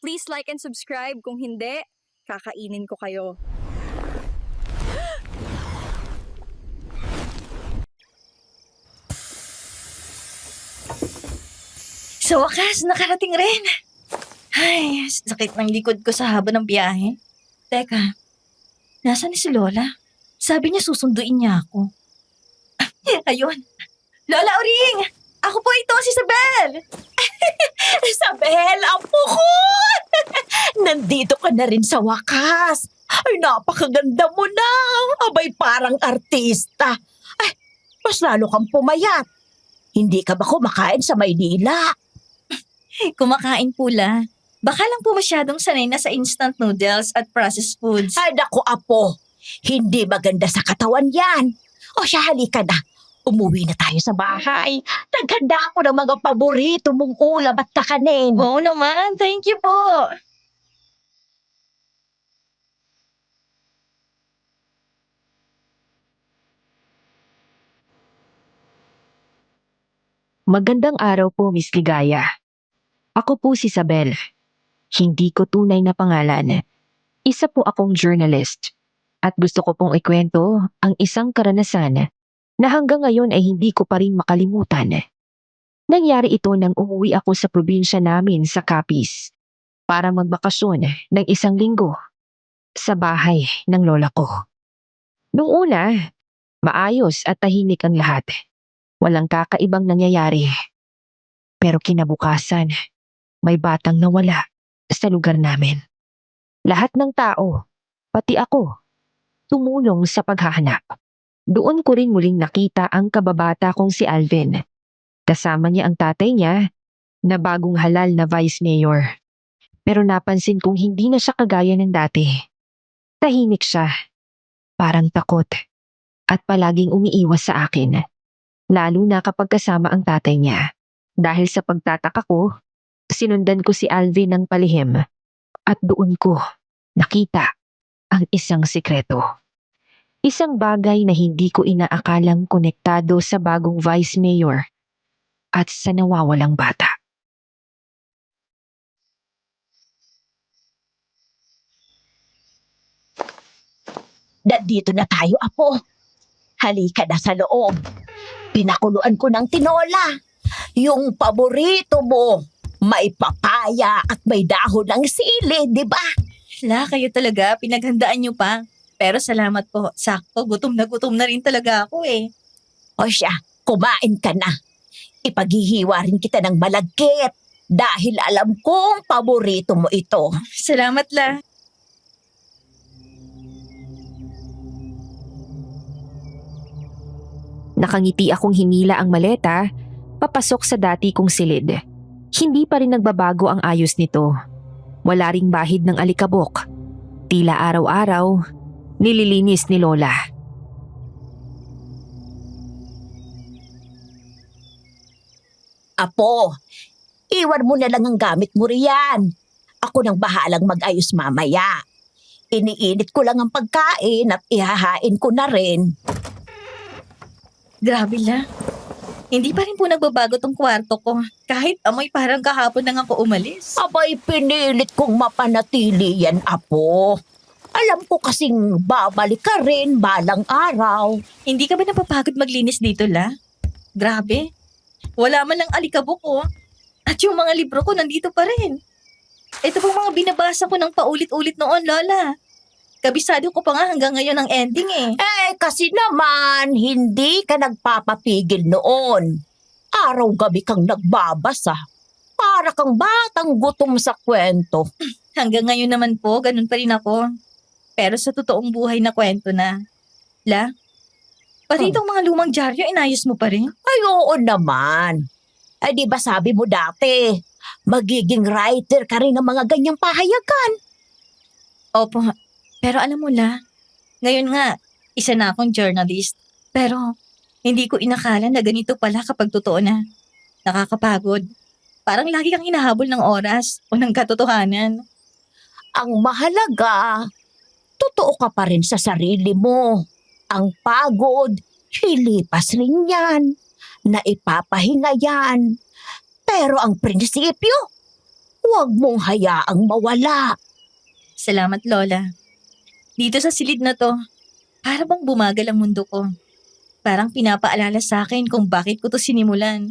Please like and subscribe. Kung hindi, kakainin ko kayo. Sa wakas, nakarating rin. Ay, sakit ng likod ko sa haba ng biyahe. Teka, nasaan si Lola? Sabi niya susunduin niya ako. Ayun. Lola Uring! Ako po ito, si Isabel! Isabel, apo ko! Nandito ka na rin sa wakas. Ay, napakaganda mo na. Abay, parang artista. Ay, mas lalo kang pumayat. Hindi ka ba kumakain sa Maynila? Kumakain pula. Baka lang po masyadong sanay na sa instant noodles at processed foods. Ay, naku, apo. Hindi maganda sa katawan yan. O siya, halika na. Umuwi na tayo sa bahay. Naghanda ako ng mga paborito mong ulam at kakanin. Oo naman, thank you po. Magandang araw po, Miss Ligaya. Ako po si Isabel. Hindi ko tunay na pangalan. Isa po akong journalist. At gusto ko pong ikwento ang isang karanasan na hanggang ngayon ay hindi ko pa rin makalimutan. Nangyari ito nang umuwi ako sa probinsya namin sa Capiz para magbakasyon ng 1 linggo sa bahay ng lola ko. Noong una, maayos at tahimik ang lahat. Walang kakaibang nangyayari. Pero kinabukasan, may batang nawala sa lugar namin. Lahat ng tao, pati ako, tumulong sa paghahanap. Doon ko rin muling nakita ang kababata kong si Alvin. Kasama niya ang tatay niya na bagong halal na vice mayor. Pero napansin kong hindi na siya kagaya ng dati. Tahimik siya, parang takot, at palaging umiiwas sa akin. Lalo na kapag kasama ang tatay niya. Dahil sa pagtataka ko, sinundan ko si Alvin ng palihim at doon ko nakita ang isang sikreto. Isang bagay na hindi ko inaakalang konektado sa bagong vice mayor at sa nawawalang bata. Nandito na tayo, apo. Halika na sa loob. Pinakuluan ko ng tinola. Yung paborito mo. May papaya at may dahon ng sili, di ba? La, kayo talaga, pinaghandaan niyo pa. Pero salamat po, sakto, gutom na rin talaga ako eh. O siya, kumain ka na. Ipaghihiwa rin kita ng malagkit dahil alam kong paborito mo ito. Salamat la. Nakangiti akong hinila ang maleta, papasok sa dati kong silid. Hindi pa rin nagbabago ang ayos nito. Wala ring bahid ng alikabok. Tila araw-araw, nililinis ni Lola. Apo, iwan mo na lang ang gamit mo riyan. Ako nang bahalang mag-ayos mamaya. Iniinit ko lang ang pagkain at ihahain ko na rin. Grabe la. Hindi pa rin po nagbabago tong kwarto ko. Kahit amoy parang kahapon lang ako umalis. Abay, pinilit kong mapanatili yan, Apo. Alam ko kasing babalik ka rin balang araw. Hindi ka ba napapagod maglinis dito la? Grabe. Wala man lang alikabok ko. At yung mga libro ko nandito pa rin. Ito pong mga binabasa ko ng paulit-ulit noon, Lola. Kabisado ko pa nga hanggang ngayon ang ending eh. Kasi naman, hindi ka nagpapapigil noon. Araw-gabi kang nagbabasa. Para kang batang gutom sa kwento. Hanggang ngayon naman po, ganun pa rin ako. Pero sa totoong buhay na kwento na. La, pati itong mga lumang dyaryo, inayos mo pa rin? Ay, oo naman. Ay, di ba sabi mo dati, magiging writer ka rin ng mga ganyang pahayagan. Opo, pero alam mo la, ngayon nga, isa na akong journalist. Pero hindi ko inakala na ganito pala kapag totoo na. Nakakapagod. Parang lagi kang hinahabol ng oras o ng katotohanan. Ang mahalaga, totoo ka pa rin sa sarili mo. Ang pagod, lilipas rin yan. Naipapahinga yan. Pero ang prinsipyo, huwag mong hayaang mawala. Salamat, Lola. Dito sa silid na to, para bang bumagal ang mundo ko. Parang pinapaalala sa akin kung bakit ko to sinimulan.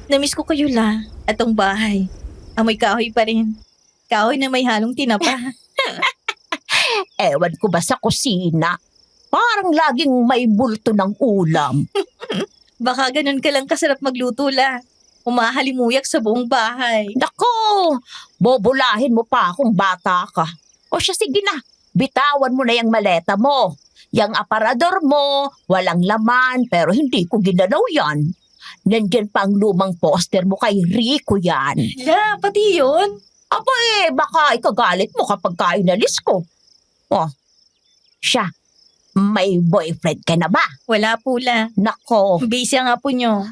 Namiss ko kayo, La, at tong bahay. Amoy kahoy pa rin. Kahoy na may halong tinapa. Ewan ko ba sa kusina? Parang laging may bulto ng ulam. Baka ganun ka lang kasarap magluto, La. Umahalimuyak sa buong bahay. Nako, bobolahin mo pa akong bata ka. O siya, sige na, bitawan mo na yung maleta mo. Yang aparador mo, walang laman, pero hindi ko ginalaw yan. Nandyan pa ang lumang poster mo kay Rico yan. La, pati yun? Aba baka ikagalit mo kapag inalis ko. Oh, siya, may boyfriend ka na ba? Wala po, La. Nako, Busy ang apo nyo.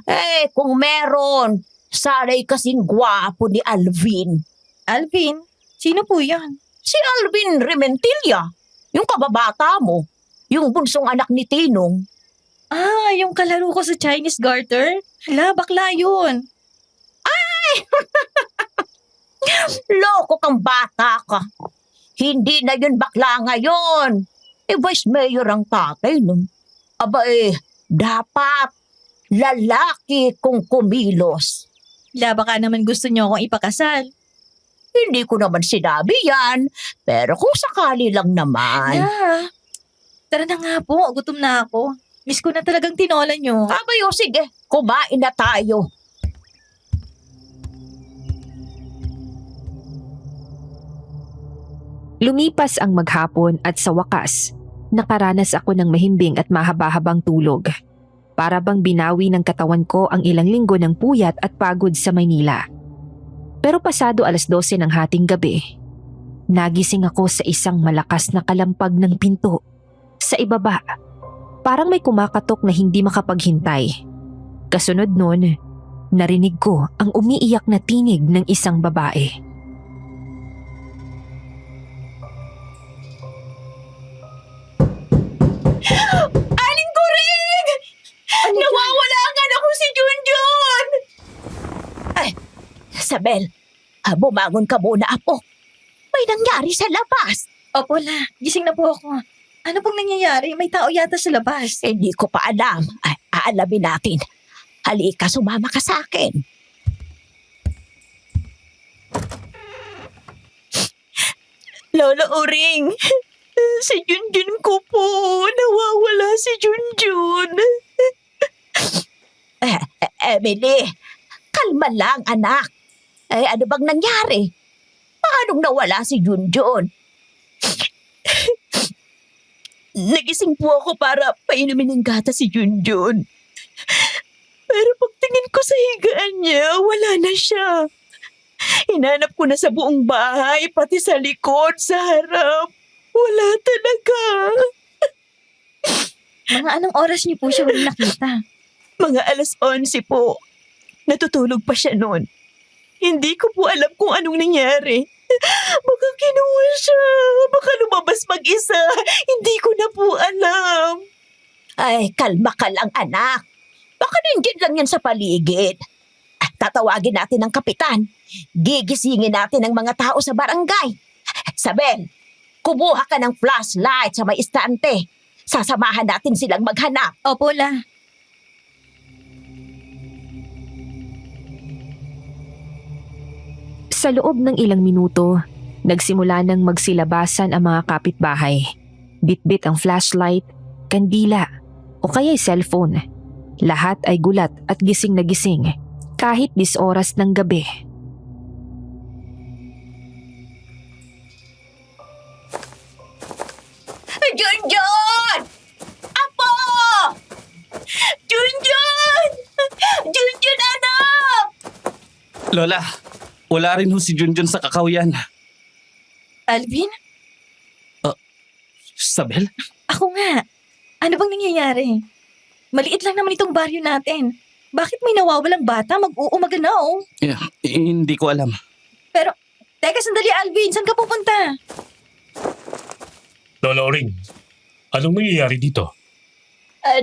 kung meron, sana'y kasing gwapo ni Alvin. Alvin, sino po yan? Si Alvin Rementilla, yung kababata mo, yung bunsong anak ni Tinong. Ah, yung kalaro ko sa Chinese garter? Hala, bakla yun. Loko kang bata ka. Hindi na yun bakla ngayon. Vice Mayor ang tatay nun. Aba dapat lalaki kung kumilos. La, baka naman gusto nyo akong ipakasal. Hindi ko naman sinabi yan, pero kung sakali lang naman. La, tara na nga po, gutom na ako. Miss ko na talagang tinola nyo. Abayo, sige, kumain na tayo. Lumipas ang maghapon at sa wakas, nakaranas ako ng mahimbing at mahaba-habang tulog. Para bang binawi ng katawan ko ang ilang linggo ng puyat at pagod sa Maynila. Pero pasado 12:00 ng hating gabi, nagising ako sa isang malakas na kalampag ng pinto. Sa ibaba, parang may kumakatok na hindi makapaghintay. Kasunod nun, narinig ko ang umiiyak na tinig ng isang babae. Aling Kurig! Nawawala nga na kung si Junjun! Ay, Isabel, bumangon ka muna, apo. May nangyari sa labas. Opo, La, gising na po ako. Ano pong nangyayari? May tao yata sa labas. Hindi ko pa alam. Ay, aalamin natin. Halika, sumama ka sa akin. Lola Uring, si Junjun ko po. Nawawala si Junjun. Emily, kalma lang anak. Ano bang nangyari? Paanong nawala si Junjun? Nagising po ako para painumin ng gata si Junjun. Pero pagtingin ko sa higaan niya, wala na siya. Hinanap ko na sa buong bahay, pati sa likod, sa harap. Wala talaga. Mga anong oras niyo po siya huling nakita? Mga 11:00 po. Natutulog pa siya noon. Hindi ko po alam kung anong nangyari. Baka kinuha siya. Baka lumabas mag-isa. Hindi ko na po alam. Ay, kalma ka lang anak. Baka nandiyan lang yan sa paligid. Tatawagin natin ang kapitan. Gigisingin natin ang mga tao sa barangay. Sabel, kumuha ka ng flashlight sa may istante. Sasamahan natin silang maghanap. Opo, La. Sa loob ng ilang minuto, nagsimula nang magsilabasan ang mga kapitbahay. Bitbit ang flashlight, kandila, o kaya'y cellphone. Lahat ay gulat at gising na gising, kahit 10 oras ng gabi. Junjun! Apo! Junjun! Junjun, anak! Lola, wala rin ho si Junjun sa kakawyan. Alvin? Isabel? Ako nga. Ano bang nangyayari? Maliit lang naman itong baryo natin. Bakit may nawawalang bata? Mag-uumaga na, oh. Hindi ko alam. Pero, teka sandali, Alvin. Saan ka pupunta? Lola Oring, anong nangyayari dito?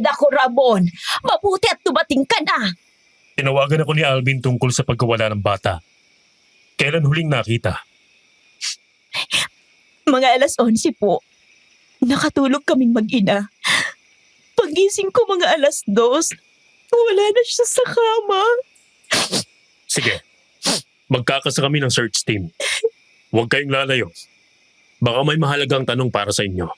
Naku, Ramon. Mabuti at dumating ka na. Tinawagan ako ni Alvin tungkol sa pagkawala ng bata. Kailan huling nakita? Mga 11:00 po. Nakatulog kaming mag-ina. Pagising ko mga 2:00, wala na siya sa kama. Sige. Magkakasa kami ng search team. Huwag kayong lalayo. Baka may mahalagang tanong para sa inyo.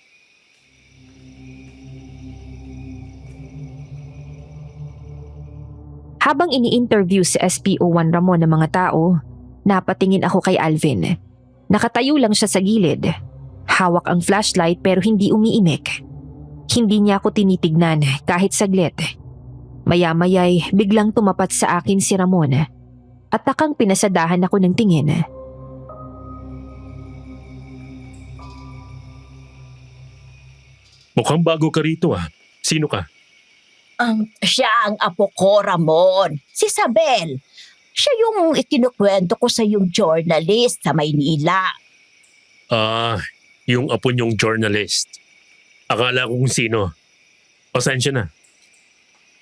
Habang ini-interview si SPO1 Ramon ng mga tao, napatingin ako kay Alvin. Nakatayo lang siya sa gilid. Hawak ang flashlight pero hindi umiimik. Hindi niya ako tinitignan kahit saglit. Maya-maya'y biglang tumapat sa akin si Ramon at takang pinasadahan ako ng tingin. Mukhang bago ka rito ah. Sino ka? Siya ang apo ko, Ramon. Si Isabel. Siya yung ikinukwento ko sa yung journalist sa Maynila. Yung apo niyong journalist. Akala ko kung sino. Pasensya na.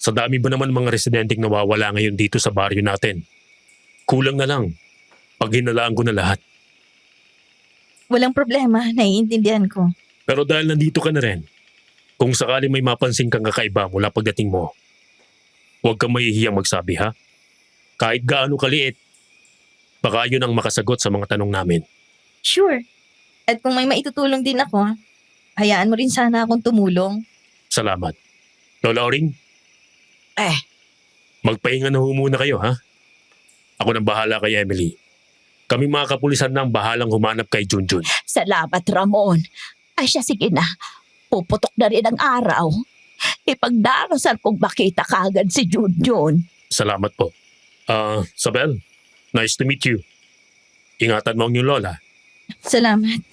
Sa dami ba naman mga residenteng nawawala ngayon dito sa baryo natin? Kulang na lang. Pag hinalaan ko na lahat. Walang problema, naiintindihan ko. Pero dahil nandito ka na rin, kung sakali may mapansin kang kakaiba mula pagdating mo, huwag kang mahihiyang magsabi ha. Kahit gaano kaliit, baka yun ang makasagot sa mga tanong namin. Sure. At kung may maitutulong din ako, hayaan mo rin sana akong tumulong. Salamat. Lola Oring, Eh, magpahinga na ho muna kayo ha. Ako nang bahala kay Emily. Kami mga kapulisan na ang bahalang humanap kay Junjun. salamat, Ramon. Ay siya, sige na. Puputok na rin ang araw. Ipagdarasal kong makita kagad si Junjun. Salamat po. Sabel, nice to meet you. Ingatan mo ang iyong lola. Salamat.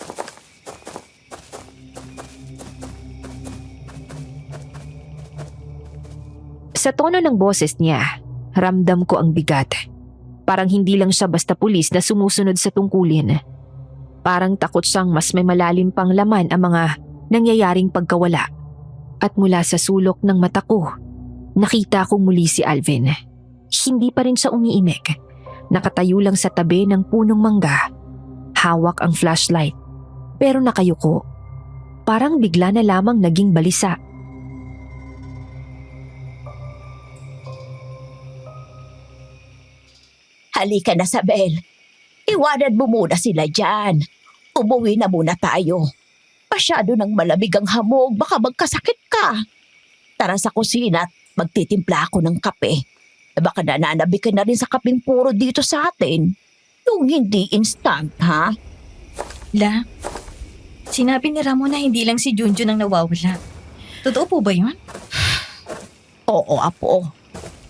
Sa tono ng boses niya, ramdam ko ang bigat. Parang hindi lang siya basta pulis na sumusunod sa tungkulin. Parang takot siyang mas may malalim pang laman ang mga nangyayaring pagkawala. At mula sa sulok ng mata ko, nakita kong muli si Alvin. Hindi pa rin siya umiimik. Nakatayo lang sa tabi ng punong mangga. Hawak ang flashlight. Pero nakayuko. Parang bigla na lamang naging balisa. Halika na, Sabel. Iwanan mo muna sila dyan. Umuwi na muna tayo. Masyado ng malamig ang hamog, baka magkasakit ka. Tara sa kusina at magtitimpla ako ng kape. Baka nananabi ka na rin sa kapeng puro dito sa atin. Yung hindi instant, ha? La, sinabi ni Ramon na hindi lang si Junjun ang nawawala. Totoo po ba yun? Oo, apo.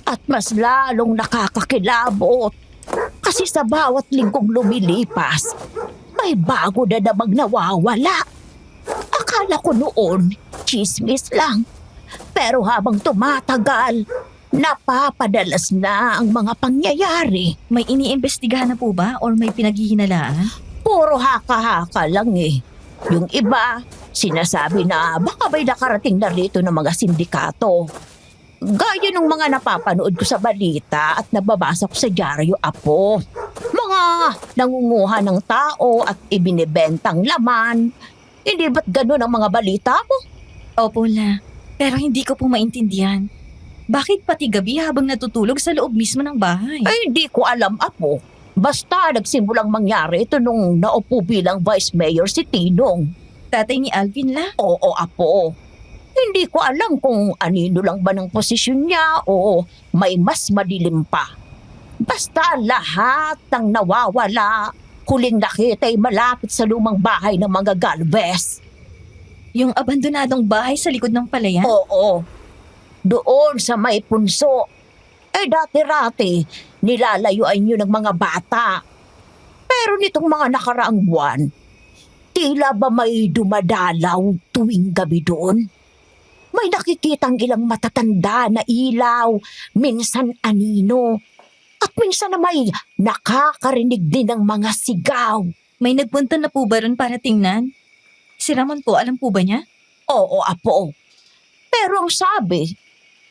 At mas lalong nakakakilabot. Kasi sa bawat linggong lumilipas, may bago na namang nawawala. Akala ko noon, chismis lang. Pero habang tumatagal, napapadalas na ang mga pangyayari. May iniimbestigahan na po ba or may pinaghihinalaan? Puro haka-haka lang eh. Yung iba, sinasabi na baka may nakarating na rito ng mga sindikato. Gaya ng mga napapanood ko sa balita at nababasa ko sa dyaryo, apo. Mga nangunguha ng tao at ibinibentang laman. Hindi ba't ganun ang mga balita mo? Opo, La. Pero hindi ko po maintindihan. Bakit pati gabi habang natutulog sa loob mismo ng bahay? Ay, hindi ko alam, apo. Basta nagsimulang mangyari ito nung naupo bilang Vice Mayor si Tinong. Tatay ni Alvin, La. Oo, apo. Hindi ko alam kung anino lang ba ng posisyon niya o may mas madilim pa. Basta lahat ng nawawala, huling nakita ay malapit sa lumang bahay ng mga Galvez. Yung abandonadong bahay sa likod ng palayan? Oo, doon sa may punso. Eh dati-rati, nilalayuan yun ng mga bata. Pero nitong mga nakaraang buwan, tila ba may dumadalaw tuwing gabi doon? May nakikitang ilang matatanda na ilaw, minsan anino, at minsan na may nakakarinig din ng mga sigaw. May nagpunta na po ba ron para tingnan? Si Ramon po, alam po ba niya? Oo, apo. Pero ang sabi,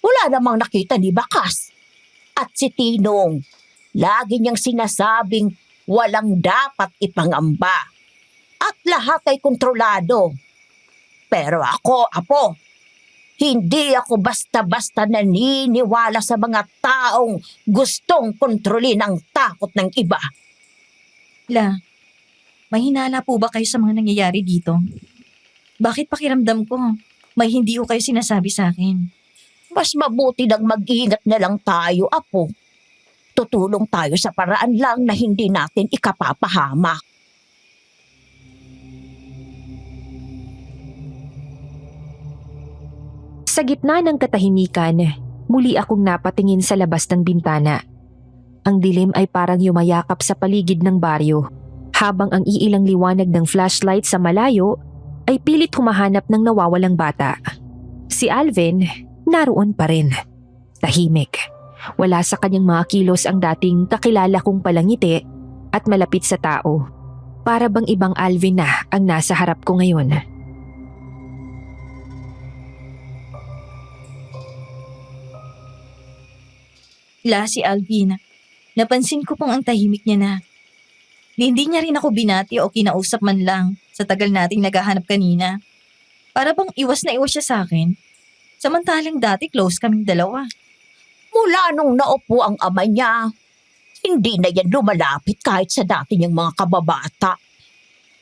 wala namang nakita ni Bakas. At si Tinong, lagi niyang sinasabing walang dapat ipangamba. At lahat ay kontrolado. Pero ako, Apo, hindi ako basta-basta naniniwala sa mga taong gustong kontrolin ang takot ng iba. La, may hinala po ba kayo sa mga nangyayari dito? Bakit pakiramdam ko may hindi ko kayo sinasabi sa akin? Mas mabuti nang mag-ingat na lang tayo, Apo. Tutulong tayo sa paraan lang na hindi natin ikapapahamak. Sa gitna ng katahimikan, muli akong napatingin sa labas ng bintana. Ang dilim ay parang yumayakap sa paligid ng baryo, habang ang iilang liwanag ng flashlight sa malayo ay pilit humahanap ng nawawalang bata. Si Alvin, naroon pa rin. Tahimik. Wala sa kanyang mga kilos ang dating kakilala kong palangiti at malapit sa tao. Para bang ibang Alvin na ang nasa harap ko ngayon. La, si Alvin. Napansin ko pong ang tahimik niya na. Hindi niya rin ako binati o kinausap man lang sa tagal nating naghahanap kanina. Para bang iwas na iwas siya sa akin. Samantalang dati close kaming dalawa. Mula nung naupo ang ama niya, hindi na yan lumalapit kahit sa dati niyang mga kababata.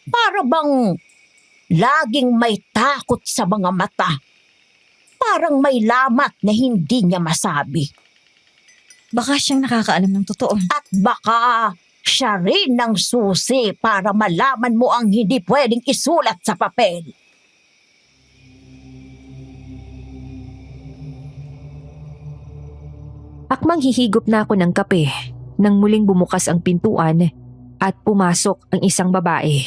Para bang laging may takot sa mga mata. Parang may lamat na hindi niya masabi. Baka siyang nakakaalam ng totoo. At baka siya rin ang susi para malaman mo ang hindi pwedeng isulat sa papel. Akmang hihigop na ako ng kape nang muling bumukas ang pintuan at pumasok ang isang babae.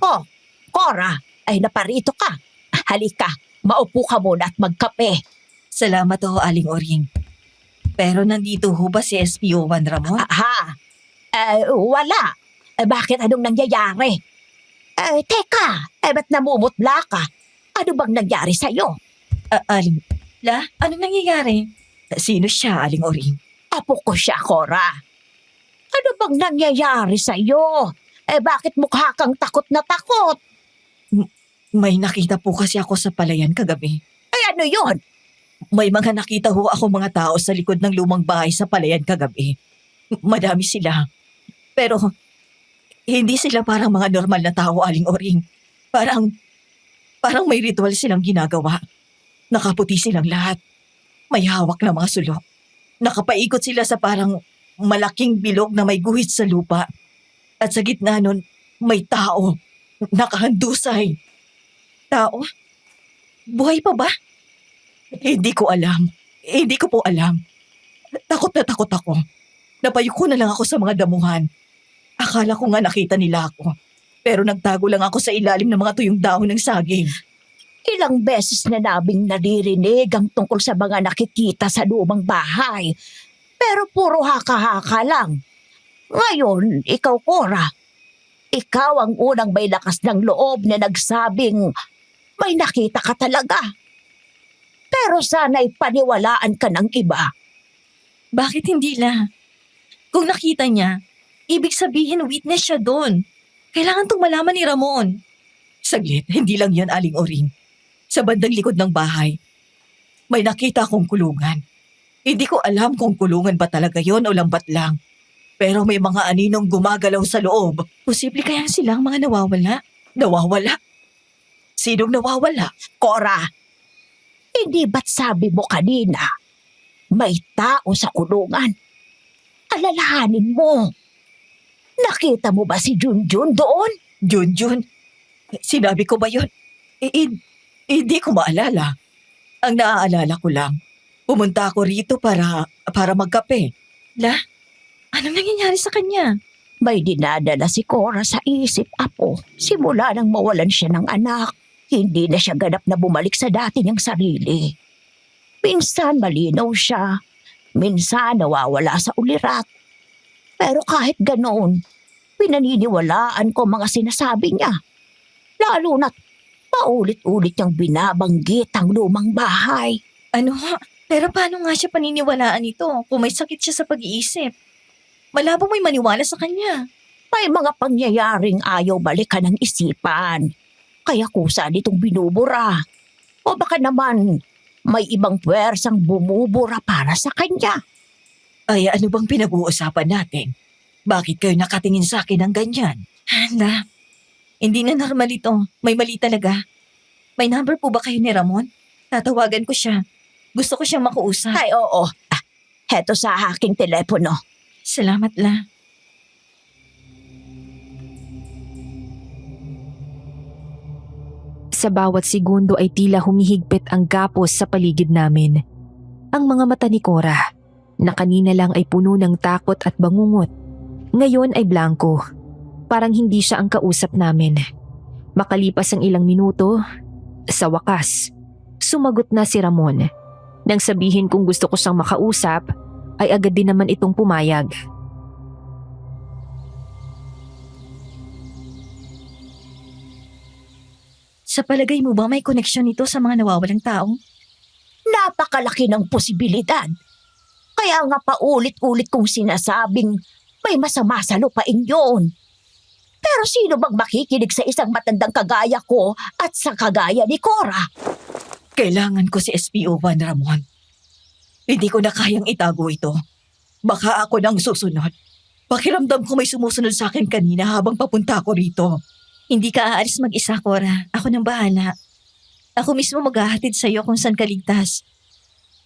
Oh, Cora, ay naparito ka. Halika, maupo ka muna at magkape. Salamat ho, Aling Oring. Pero nandito ho ba si SPO1 Ramon? Aha, wala. Bakit anong nangyayari? Teka, ba't namumutla ka? Ano bang nangyari sa'yo? Aling... La, anong nangyayari? Sino siya, Aling Oring? Apo ko siya, Cora. Ano bang nangyayari sa'yo? Bakit mukha kang takot na takot? May nakita po kasi ako sa palayan kagabi. Ano yun? May mga nakita ho ako mga tao sa likod ng lumang bahay sa palayan kagabi. Madami sila. Pero hindi sila parang mga normal na tao, Aling Oring. Parang may ritual silang ginagawa. Nakaputi silang lahat. May hawak na mga sulok. Nakapaikot sila sa parang malaking bilog na may guhit sa lupa. At sa gitna nun, may tao. Nakahandusay. Tao? Buhay pa ba? Hindi ko alam. Hindi ko po alam. Takot na takot ako. Napayuko na lang ako sa mga damuhan. Akala ko nga nakita nila ako. Pero nagtago lang ako sa ilalim ng mga tuyong dahon ng saging. Ilang beses na naming naririnig ang tungkol sa mga nakikita sa lumang bahay. Pero puro haka-haka lang. Ngayon, ikaw, Cora. Ikaw ang unang may lakas ng loob na nagsabing may nakita ka talaga. Pero sana'y paniwalaan ka ng iba. Bakit hindi la? Kung nakita niya, ibig sabihin witness siya doon. Kailangan tong malaman ni Ramon. Saglit, hindi lang yan, Aling Oring. Sa bandang likod ng bahay, may nakita akong kulungan. Hindi ko alam kung kulungan ba talaga yon o lambat lang. Pero may mga aninong gumagalaw sa loob. Posible kaya silang mga nawawala? Nawawala? Sinong nawawala? Cora, hindi ba't sabi mo kanina, may tao sa kulungan? Alalahanin mo. Nakita mo ba si Junjun doon? Junjun? Sinabi ko ba yun? Hindi ko maalala. Ang naaalala ko lang, pumunta ako rito para magkape. La, anong nangyayari sa kanya? May dinadala si Cora sa isip, Apo. Simula nang mawalan siya ng anak, hindi na siya ganap na bumalik sa dati niyang sarili. Minsan malinaw siya, minsan nawawala sa ulirat. Pero kahit ganoon, pinaniniwalaan ko mga sinasabi niya. Lalo na't paulit-ulit niyang binabanggit ang lumang bahay. Ano? Pero paano nga siya paniniwalaan ito kung may sakit siya sa pag-iisip? Malabo may maniwala sa kanya. May mga pangyayaring ayaw balikan ng isipan. Kaya kusa nitong binubura. O baka naman may ibang puwersang bumubura para sa kanya. Ay, ano bang pinag-uusapan natin? Bakit kayo nakatingin sa akin ng ganyan? Hala, hindi na normal ito. May mali talaga. May number po ba kayo ni Ramon? Tatawagan ko siya. Gusto ko siyang makausap. Ay oo, heto sa aking telepono. Salamat la. Sa bawat segundo ay tila humihigpit ang gapos sa paligid namin. Ang mga mata ni Cora, na kanina lang ay puno ng takot at bangungot, ngayon ay blanco. Parang hindi siya ang kausap namin. Makalipas ang ilang minuto, sa wakas, sumagot na si Ramon. Nang sabihin kung gusto ko siyang makausap, ay agad din naman itong pumayag. Sa palagay mo ba may koneksyon ito sa mga nawawalang tao? Napakalaki ng posibilidad. Kaya nga paulit-ulit kong sinasabing may masama sa lupain yun. Pero sino bang makikinig sa isang matandang kagaya ko at sa kagaya ni Cora? Kailangan ko si SPO1, Ramon. Hindi ko na kayang itago ito. Baka ako nang susunod. Pakiramdam ko may sumusunod sa akin kanina habang papunta ako rito. Hindi ka aalis mag-isa, Cora. Ako nang bahala. Ako mismo maghahatid sa iyo kung saan ka ligtas.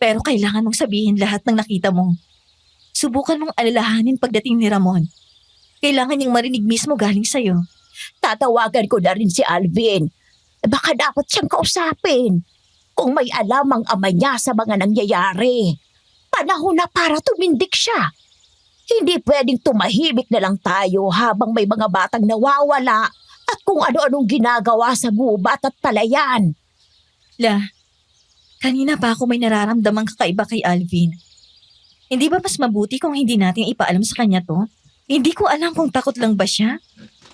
Pero kailangan mong sabihin lahat ng nakita mo. Subukan mong alalahanin pagdating ni Ramon. Kailangan niyang marinig mismo galing sa iyo. Tatawagan ko na rin si Alvin. Baka dapat siyang kausapin. Kung may alam ang ama niya sa mga nangyayari. Panahon na para tumindik siya. Hindi pwedeng tumahimik na lang tayo habang may mga batang nawawala at kung ano-anong ginagawa sa gubat at palayan. La, kanina pa ako may nararamdamang kakaiba kay Alvin. Hindi ba mas mabuti kung hindi natin ipaalam sa kanya to? Hindi ko alam kung takot lang ba siya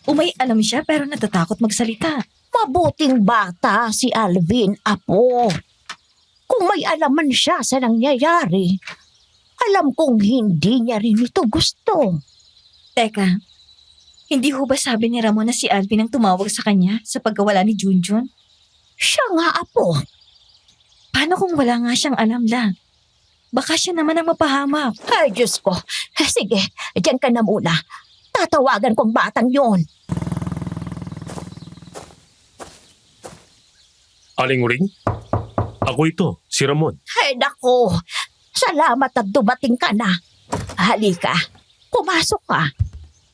o may alam siya pero natatakot magsalita. Mabuting bata si Alvin, apo. Kung may alaman siya sa nangyayari, alam kong hindi niya rin ito gusto. Teka, hindi ho ba sabi ni Ramon na si Alvin ang tumawag sa kanya sa pagkawala ni Junjun? Siya nga, apo. Paano kung wala nga siyang alam la? Baka siya naman ang mapahamak. Ay, Diyos ko. Sige, diyan ka na muna. Tatawagan kong batang yon. Aling Ring? Ako ito, si Ramon. Ay, nako. Salamat at dumating ka na. Halika, pumasok ka.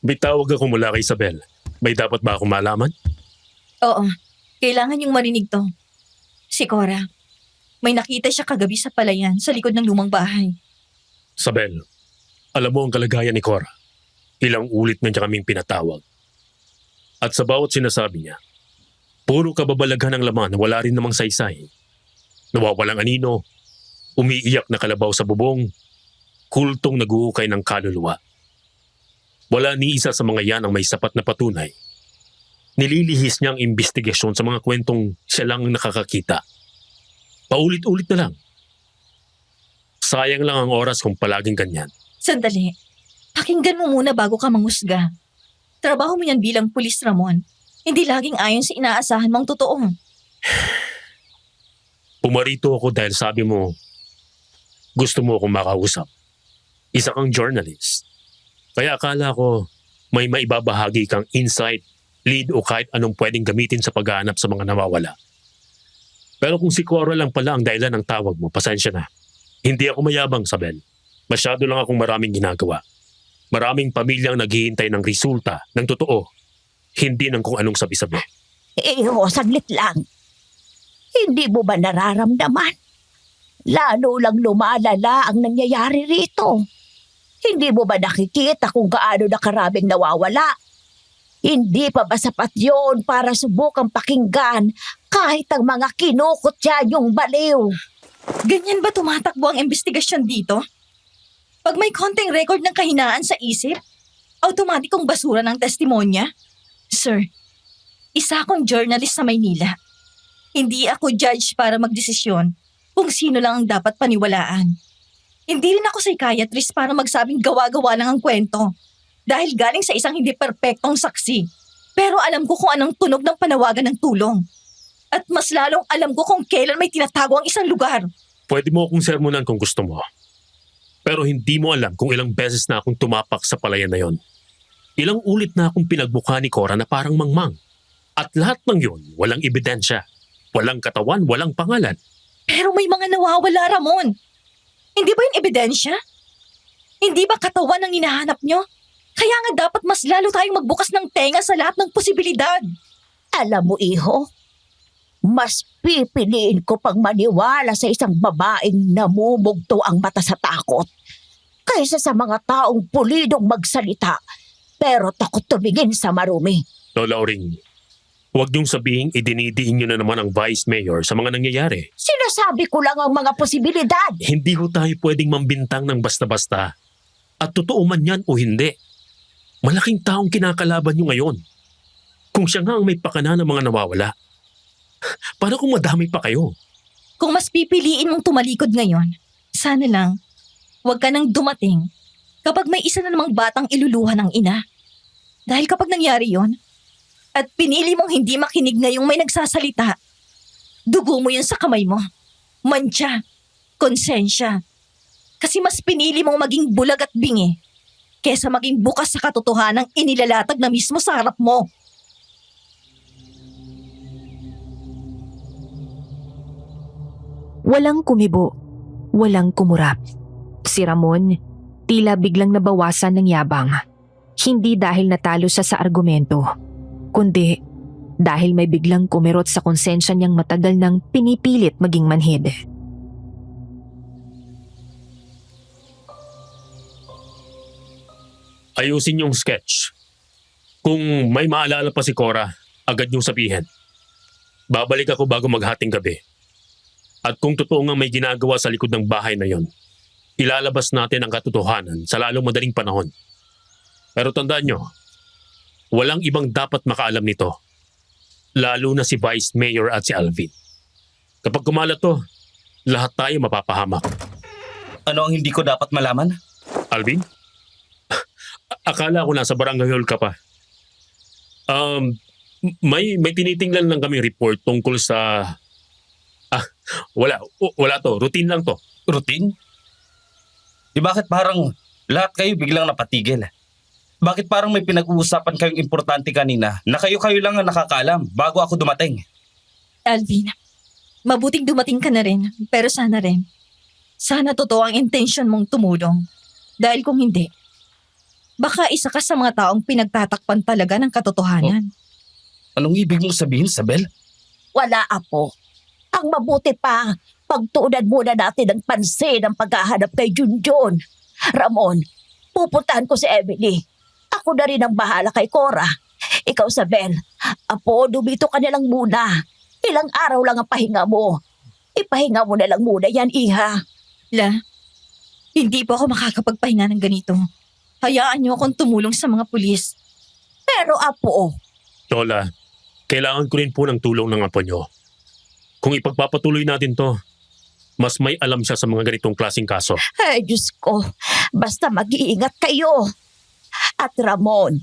Bitawag ako mula kay Isabel. May dapat ba akong malaman? Oo, kailangan yung marinig to. Si Cora, may nakita siya kagabi sa palayan sa likod ng lumang bahay. Isabel, alam mo ang kalagayan ni Cora. Ilang ulit na niya kaming pinatawag. At sa bawat sinasabi niya, puro kababalaghan ng laman na wala rin namang saysay. Nawawalang anino, umiiyak na kalabaw sa bubong, kultong naguukay ng kaluluwa. Wala ni isa sa mga yan ang may sapat na patunay. Nililihis niya ang investigasyon sa mga kwentong siya lang ang nakakakita. Paulit-ulit na lang. Sayang lang ang oras kung palaging ganyan. Sandali, pakinggan mo muna bago ka manghusga. Trabaho mo yan bilang pulis, Ramon. Hindi laging ayon sa inaasahan mong totoo. Pumarito ako dahil sabi mo, gusto mo akong makausap. Isa kang journalist. Kaya akala ko may maibabahagi kang insight, lead o kahit anong pwedeng gamitin sa paghahanap sa mga nawawala. Pero kung si Cora lang pala ang dahilan ng tawag mo, pasensya na. Hindi ako mayabang, Sabel. Masyado lang akong maraming ginagawa. Maraming pamilyang naghihintay ng resulta, ng totoo. Hindi ng kung anong sabi-sabi. Saglit lang. Hindi mo ba nararamdaman? Lalo lang lumalala ang nangyayari rito. Hindi mo ba nakikita kung gaano na karaming nawawala? Hindi pa ba sapat yon para subukang pakinggan kahit ang mga kinukot dyan yung baliw? Ganyan ba tumatakbo ang investigasyon dito? Pag may konting record ng kahinaan sa isip, automatikong basura ng testimonya? Sir, isa akong journalist sa Maynila. Hindi ako judge para magdesisyon. kung sino lang ang dapat paniwalaan. Hindi rin ako psychiatrist para magsabing gawa-gawa lang ang kwento. Dahil galing sa isang hindi perpektong saksi. Pero alam ko kung anong tunog ng panawagan ng tulong. At mas lalong alam ko kung kailan may tinatago ang isang lugar. Pwede mo akong sermonan kung gusto mo. Pero hindi mo alam kung ilang beses na akong tumapak sa palayan na yon. Ilang ulit na akong pinagbuka ni Cora na parang mangmang. At lahat ng yon, walang ebidensya. Walang katawan, walang pangalan. Pero may mga nawawala, Ramon. Hindi ba yung ebidensya? Hindi ba katawan ang hinahanap nyo? Kaya nga dapat mas lalo tayong magbukas ng tenga sa lahat ng posibilidad. Alam mo, iho, mas pipiliin ko pang maniwala sa isang babaeng namumugto ang mata sa takot kaysa sa mga taong pulidong magsalita pero takot tumingin sa marumi. Lola Oring, huwag niyong sabihing idinidiin niyo na naman ang Vice Mayor sa mga nangyayari. Sinasabi ko lang ang mga posibilidad. Hindi ho tayo pwedeng mambintang ng basta-basta. At totoo man yan o hindi. Malaking taong kinakalaban niyo ngayon. Kung siya nga ang may pakana ng mga nawawala, paano kung madami pa kayo? Kung mas pipiliin mong tumalikod ngayon, sana lang, huwag ka nang dumating kapag may isa na namang batang iluluha ng ina. Dahil kapag nangyari yon, at pinili mong hindi makinig ngayong may nagsasalita, dugo mo yun sa kamay mo. Mantsa, konsensya. Kasi mas pinili mong maging bulag at bingi kesa maging bukas sa katotohanang inilalatag na mismo sa harap mo. Walang kumibo, walang kumurap. Si Ramon, tila biglang nabawasan ng yabang. Hindi dahil natalo siya sa argumento, kundi dahil may biglang kumirot sa konsensya niyang matagal nang pinipilit maging manhid. Ayusin yung sketch. Kung may maalala pa si Cora, agad niyong sabihin. Babalik ako bago maghating gabi. At kung totoo nga may ginagawa sa likod ng bahay na yon, ilalabas natin ang katotohanan sa lalong madaling panahon. Pero tandaan nyo, walang ibang dapat makaalam nito. Lalo na si Vice Mayor at si Alvin. Kapag kumalat to, lahat tayo mapapahamak. Ano ang hindi ko dapat malaman? Alvin? Akala ko nasa barangay hall ka pa. May tinitingnan lang kami report tungkol sa... Wala to. Routine lang to. Routine? Di bakit parang lahat kayo biglang napatigil? Bakit parang may pinag-uusapan kayong importante kanina na kayo-kayo lang ang nakakaalam bago ako dumating? Alvin, mabuting dumating ka na rin, pero sana rin. Sana totoo ang intention mong tumulong. Dahil kung hindi, baka isa ka sa mga taong pinagtatakpan talaga ng katotohanan. Anong ibig mong sabihin, Sabel? Wala, Apo. Ang mabuti pa, pagtuunan muna natin ng pansin ang paghahanap kay Junjun. Ramon, pupuntahan ko si Emily. Ako na rin ang bahala kay Cora. Ikaw, Sabel, Apo, dumito ka na lang muna. Ilang araw lang ang pahinga mo. Ipahinga mo na lang muna yan, Iha. La, hindi po ako makakapagpahinga ng ganito. Hayaan niyo akong tumulong sa mga pulis. Pero, Apo, Lola, kailangan ko rin po ng tulong ng apo nyo. Kung ipagpapatuloy natin to, mas may alam siya sa mga ganitong klaseng kaso. ay Diyos ko, basta mag-iingat kayo. At Ramon,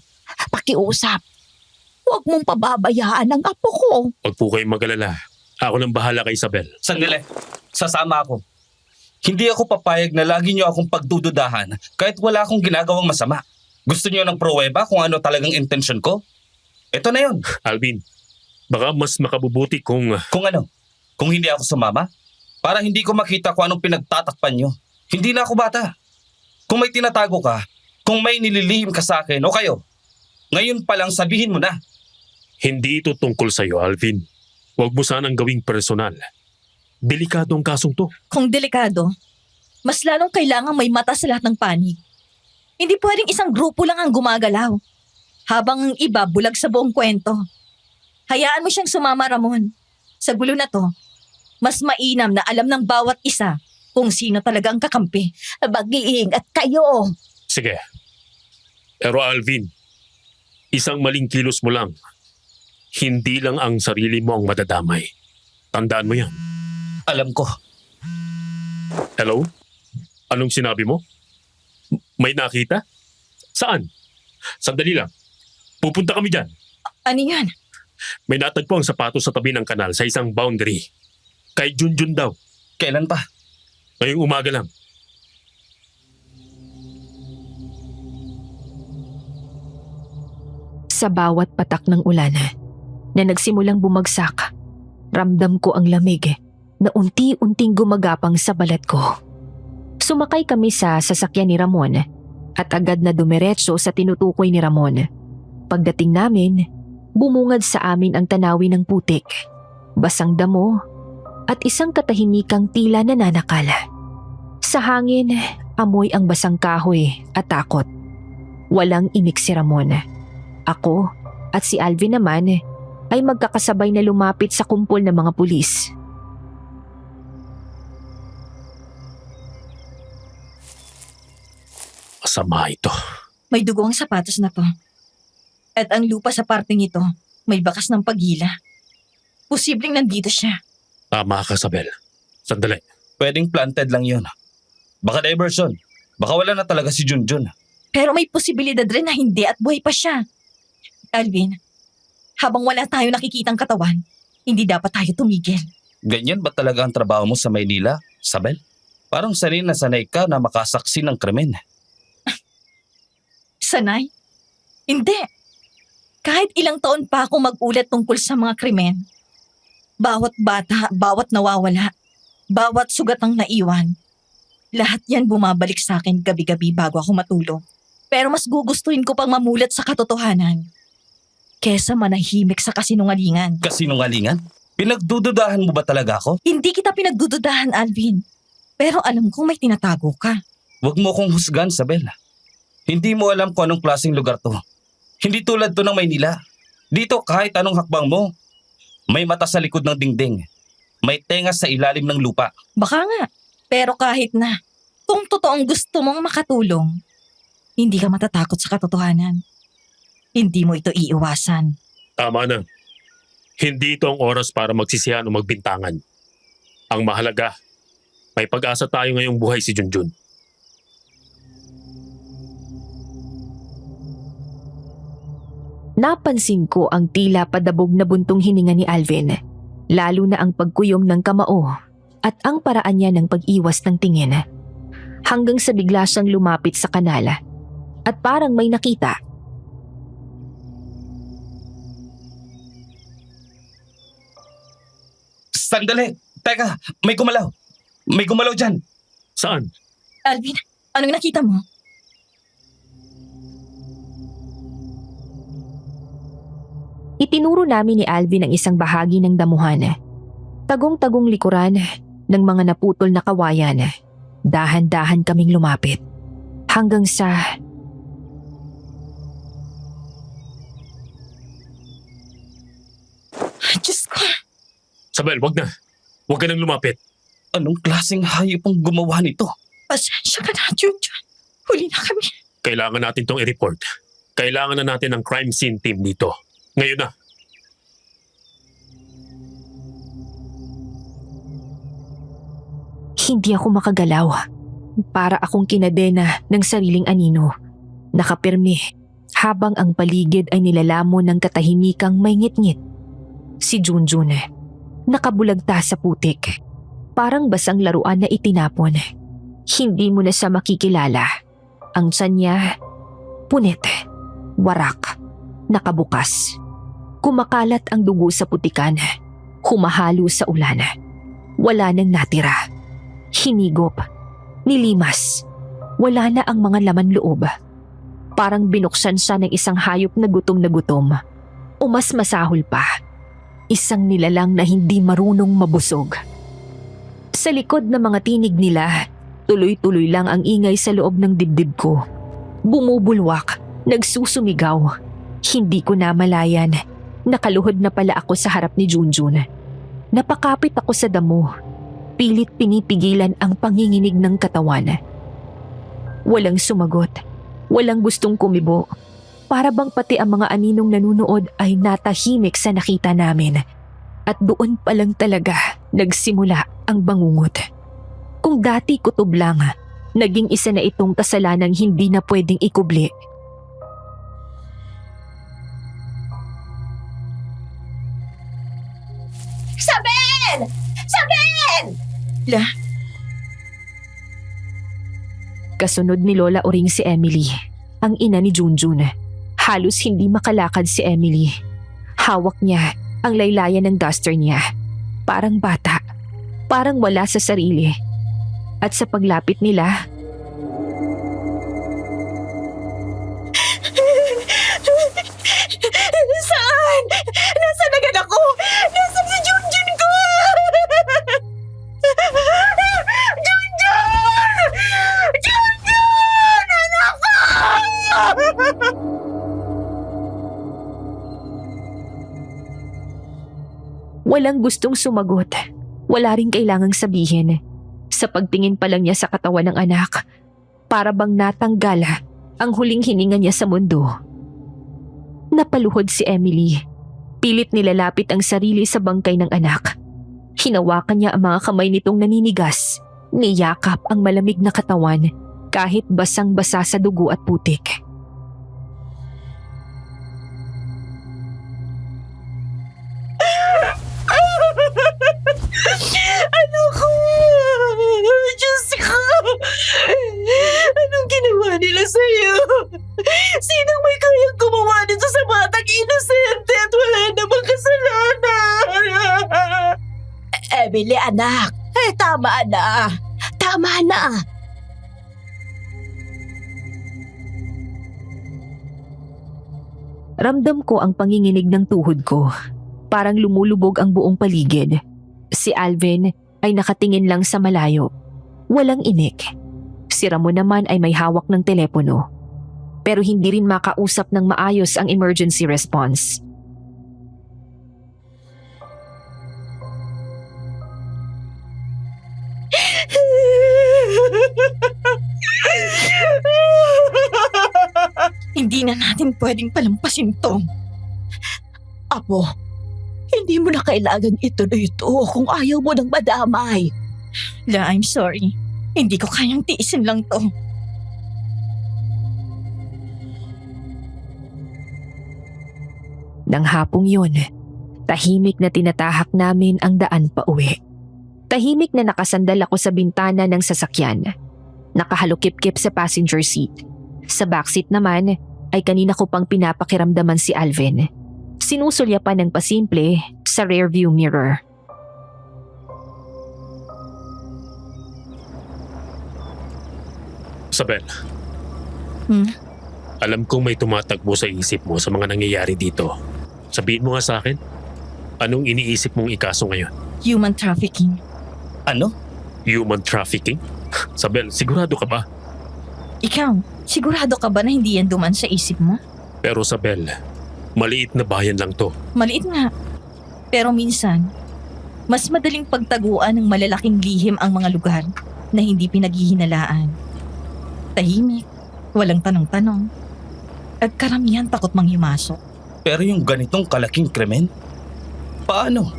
pakiusap. Huwag mong pababayaan ang apo ko. Huwag po kayong mag-alala. Ako nang bahala kay Isabel. Sandali, sasama ako. Hindi ako papayag na lagi niyo akong pagdududahan kahit wala akong ginagawang masama. Gusto niyo ng pruweba kung ano talagang intention ko? Ito na yun. Alvin, baka mas makabubuti kung... Kung ano? Kung hindi ako sumama? Para hindi ko makita kung anong pinagtatakpan niyo. Hindi na ako bata. Kung may tinatago ka, kung may nililihim ka sa akin o kayo, ngayon pa lang sabihin mo na. Hindi ito tungkol sa'yo, Alvin. Huwag mo sanang gawing personal. Delikado ang kasong to. Kung delikado, mas lalong kailangang may mata sa lahat ng panig. Hindi pwedeng isang grupo lang ang gumagalaw, habang ang iba bulag sa buong kwento. Hayaan mo siyang sumama, Ramon. Sa gulo na to, mas mainam na alam ng bawat isa kung sino talaga ang kakampi. Mag-iingat kayo. Sige. Pero Alvin, isang maling kilos mo lang. Hindi lang ang sarili mo ang madadamay. Tandaan mo yan. Alam ko. Hello? Anong sinabi mo? May nakita? Saan? Sandali lang. Pupunta kami dyan. Ano yan? May natagpo ang sapatos sa tabi ng kanal sa isang boundary. Kay Junjun daw. Kailan pa? Ngayong umaga lang. Sa bawat patak ng ulan na nagsimulang bumagsak, ramdam ko ang lamig na unti-unting gumagapang sa balat ko. Sumakay kami sa sasakyan ni Ramon at agad na dumiretso sa tinutukoy ni Ramon. Pagdating namin, bumungad sa amin ang tanawin ng putik, basang damo at isang katahimikang tila nananakala. Sa hangin, amoy ang basang kahoy at takot. Walang imik si Ramon. Ako at si Alvin naman ay magkakasabay na lumapit sa kumpol ng mga pulis. Masama ito. May dugo ang sapatos na to. At ang lupa sa parteng ito, may bakas ng pagila. Posibleng nandito siya. Tama ka, Sabel. Sandali. Pwedeng planted lang yun. Baka diversion. Baka wala na talaga si Junjun. Pero may posibilidad rin na hindi at buhay pa siya. Alvin, habang wala tayo nakikitang katawan, hindi dapat tayo tumigil. Ganyan ba talaga ang trabaho mo sa Maynila, Sabel? Parang sanay na sanay ka na makasaksi ng krimen. Sanay? Hindi. Kahit ilang taon pa ako mag-ulat tungkol sa mga krimen, bawat bata, bawat nawawala, bawat sugatang naiwan, lahat yan bumabalik sa akin gabi-gabi bago ako matulog. Pero mas gugustuhin ko pang mamulat sa katotohanan kesa manahimik sa kasinungalingan. Kasinungalingan? Pinagdududahan mo ba talaga ako? Hindi kita pinagdududahan, Alvin. Pero alam kong may tinatago ka. Huwag mo kong husgan, Sabel. Hindi mo alam kung anong klaseng lugar to. Hindi tulad to ng Maynila. Dito kahit anong hakbang mo, may mata sa likod ng dingding. May tenga sa ilalim ng lupa. Baka nga. Pero kahit na, kung totoong gusto mong makatulong, hindi ka matatakot sa katotohanan. Hindi mo ito iiwasan. Tama na. Hindi ito ang oras para magsisihan o magbintangan. Ang mahalaga, may pag-asa tayo ngayong buhay si Junjun. Napansin ko ang tila padabog na buntong hininga ni Alvin, lalo na ang pagkuyom ng kamao at ang paraan niya ng pag-iwas ng tingin. Hanggang sa bigla siyang lumapit sa kanala at parang may nakita. Sandali! Teka! May gumalaw! May gumalaw dyan! Saan? Alvin, anong nakita mo? Itinuro namin ni Alvin ang isang bahagi ng damuhan. Tagong-tagong likuran ng mga naputol na kawayan. Dahan-dahan kaming lumapit. Hanggang sa... Diyos ko, Sabel, wag na. Wag ka nang lumapit. Anong klaseng hayop ang gumawa nito? pasensya ka na, Junjun. Huli na kami. Kailangan natin tong i-report. Kailangan na natin ng crime scene team dito. Ngayon na. Hindi ako makagalaw. Para akong kinadena ng sariling anino. Nakapirmi habang ang paligid ay nilalamon ng katahimikang may ngit-ngit. Si Junjun, nakabulagta sa putik. Parang basang laruan na itinapon. Hindi mo na siya makikilala. Ang tiyan niya, punit, warak, nakabukas. Kumakalat ang dugo sa putikan. Humahalo sa ulan. Wala nang natira. Hinigop, nilimas. Wala na ang mga laman loob. Parang binuksan siya ng isang hayop na gutom. O mas masahol pa, isang nilalang na hindi marunong mabusog. Sa likod ng mga tinig nila, tuloy-tuloy lang ang ingay sa loob ng dibdib ko. Bumubulwak, nagsusumigaw. Hindi ko namalayan. Nakaluhod na pala ako sa harap ni Junjun. Napakapit ako sa damo. Pilit pinipigilan ang panginginig ng katawan. Walang sumagot. Walang gustong kumibo. Para bang pati ang mga aninong nanunood ay natahimik sa nakita namin. At doon pa lang talaga nagsimula ang bangungot. Kung dati kutob lang, naging isa na itong kasalanang hindi na pwedeng ikubli. Isabel! Isabel! Kasunod ni Lola Uring si Emily, ang ina ni Junjun. Halos hindi makalakad si Emily. Hawak niya ang laylayan ng duster niya. Parang bata, parang wala sa sarili. At sa paglapit nila, Saan? Nasaan agad ako? Nasaan si Junjun ko? Junjun! Junjun! Anak ko! walang gustong sumagot. Wala ring kailangang sabihin. Sa pagtingin pa lang niya sa katawan ng anak, para bang natanggal ang huling hininga niya sa mundo. Napaluhod si Emily. Pilit nilalapit ang sarili sa bangkay ng anak. Hinawakan niya ang mga kamay nitong naninigas. Niyakap ang malamig na katawan kahit basang-basa sa dugo at putik. Ano ko? Diyos ko! Anong ginawa nila sa'yo? Sinong may kayang gumawa nito sa batang inosente at wala namang kasalanan? Emily, anak. Tama na. Tama na. Ramdam ko ang panginginig ng tuhod ko. Parang lumulubog ang buong paligid. Si Alvin ay nakatingin lang sa malayo. Walang inik. Si Ramon naman ay may hawak ng telepono. Pero hindi rin makausap ng maayos ang emergency response. Hindi na natin pwedeng palampasin to. Apo, hindi mo na kailangan ituloy ito kung ayaw mo nang madamay. La, I'm sorry. Hindi ko kayang tiisin lang to. Nang hapong yun, tahimik na tinatahak namin ang daan pa uwi. Tahimik na nakasandal ako sa bintana ng sasakyan. Nakahalukip-kip sa passenger seat. Sa backseat naman ay kanina ko pang pinapakiramdaman si Alvin. Sinusulyapan ng pasimple sa rearview mirror. Isabel. Hmm? Alam kong may tumatakbo sa isip mo sa mga nangyayari dito. Sabihin mo nga sa akin, anong iniisip mong ikaso ngayon? Human trafficking. Ano? Human trafficking? Isabel, sigurado ka ba? Ikaw, sigurado ka ba na hindi yan duman sa isip mo? Pero Isabel, maliit na bayan lang to. Maliit nga. Pero minsan, mas madaling pagtaguan ng malalaking lihim ang mga lugar na hindi pinaghihinalaan. Tahimik, walang tanong-tanong, at karamihan takot manghimasok. Pero yung ganitong kalaking krimen? Paano?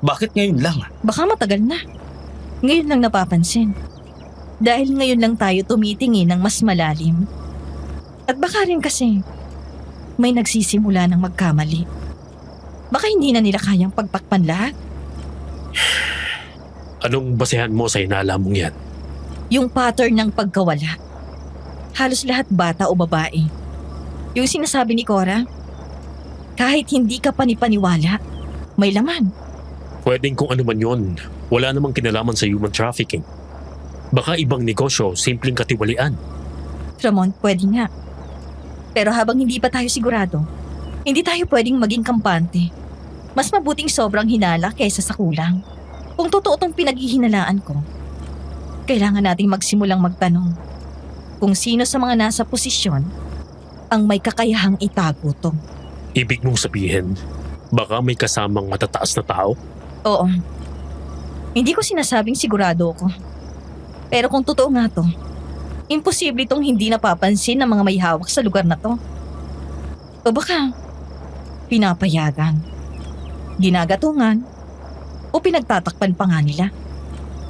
Bakit ngayon lang? Baka matagal na. Ngayon lang napapansin. Dahil ngayon lang tayo tumitingin ng mas malalim. At baka rin kasi may nagsisimula ng magkamali. Baka hindi na nila kayang pagtakpan lahat. Anong basehan mo sa hinala mong yan? Yung pattern ng pagkawala. Halos lahat bata o babae. Yung sinasabi ni Cora, kahit hindi ka panipaniwala, may laman. Pwedeng kung ano man yun, wala namang kinalaman sa human trafficking. Baka ibang negosyo, simpleng katiwalian. Ramon, pwede nga. Pero habang hindi pa tayo sigurado, hindi tayo pwedeng maging kampante. Mas mabuting sobrang hinala kaysa sa kulang. Kung totoo tong pinaghihinalaan ko, kailangan nating magsimulang magtanong kung sino sa mga nasa posisyon ang may kakayahang itago to. Ibig mong sabihin, baka may kasamang matataas na tao? Oo. Hindi ko sinasabing sigurado ako. Pero kung totoo nga to, imposible itong hindi napapansin ng mga may hawak sa lugar na to. O baka, pinapayagan, ginagatungan, o pinagtatakpan pa nga nila.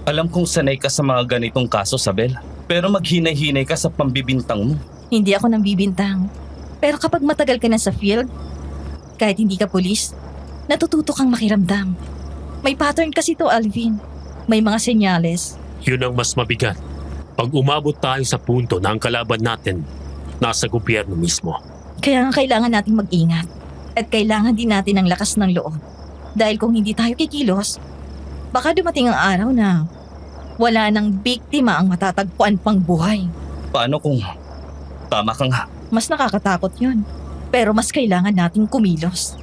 Alam kong sanay ka sa mga ganitong kaso, Sabel. Pero maghinay-hinay ka sa pambibintang mo. Hindi ako nang bibintang. Pero kapag matagal ka na sa field, kahit hindi ka pulis, natututo kang makiramdam. May pattern kasi to, Alvin. May mga senyales. Yun ang mas mabigat. Pag umabot tayo sa punto na ang kalaban natin nasa gobyerno mismo. Kaya nga kailangan nating mag-ingat. At kailangan din natin ng lakas ng loob. Dahil kung hindi tayo kikilos, baka dumating ang araw na wala nang biktima ang matatagpuan pang buhay. Paano kung tama ka nga? Mas nakakatakot yun. Pero mas kailangan nating kumilos.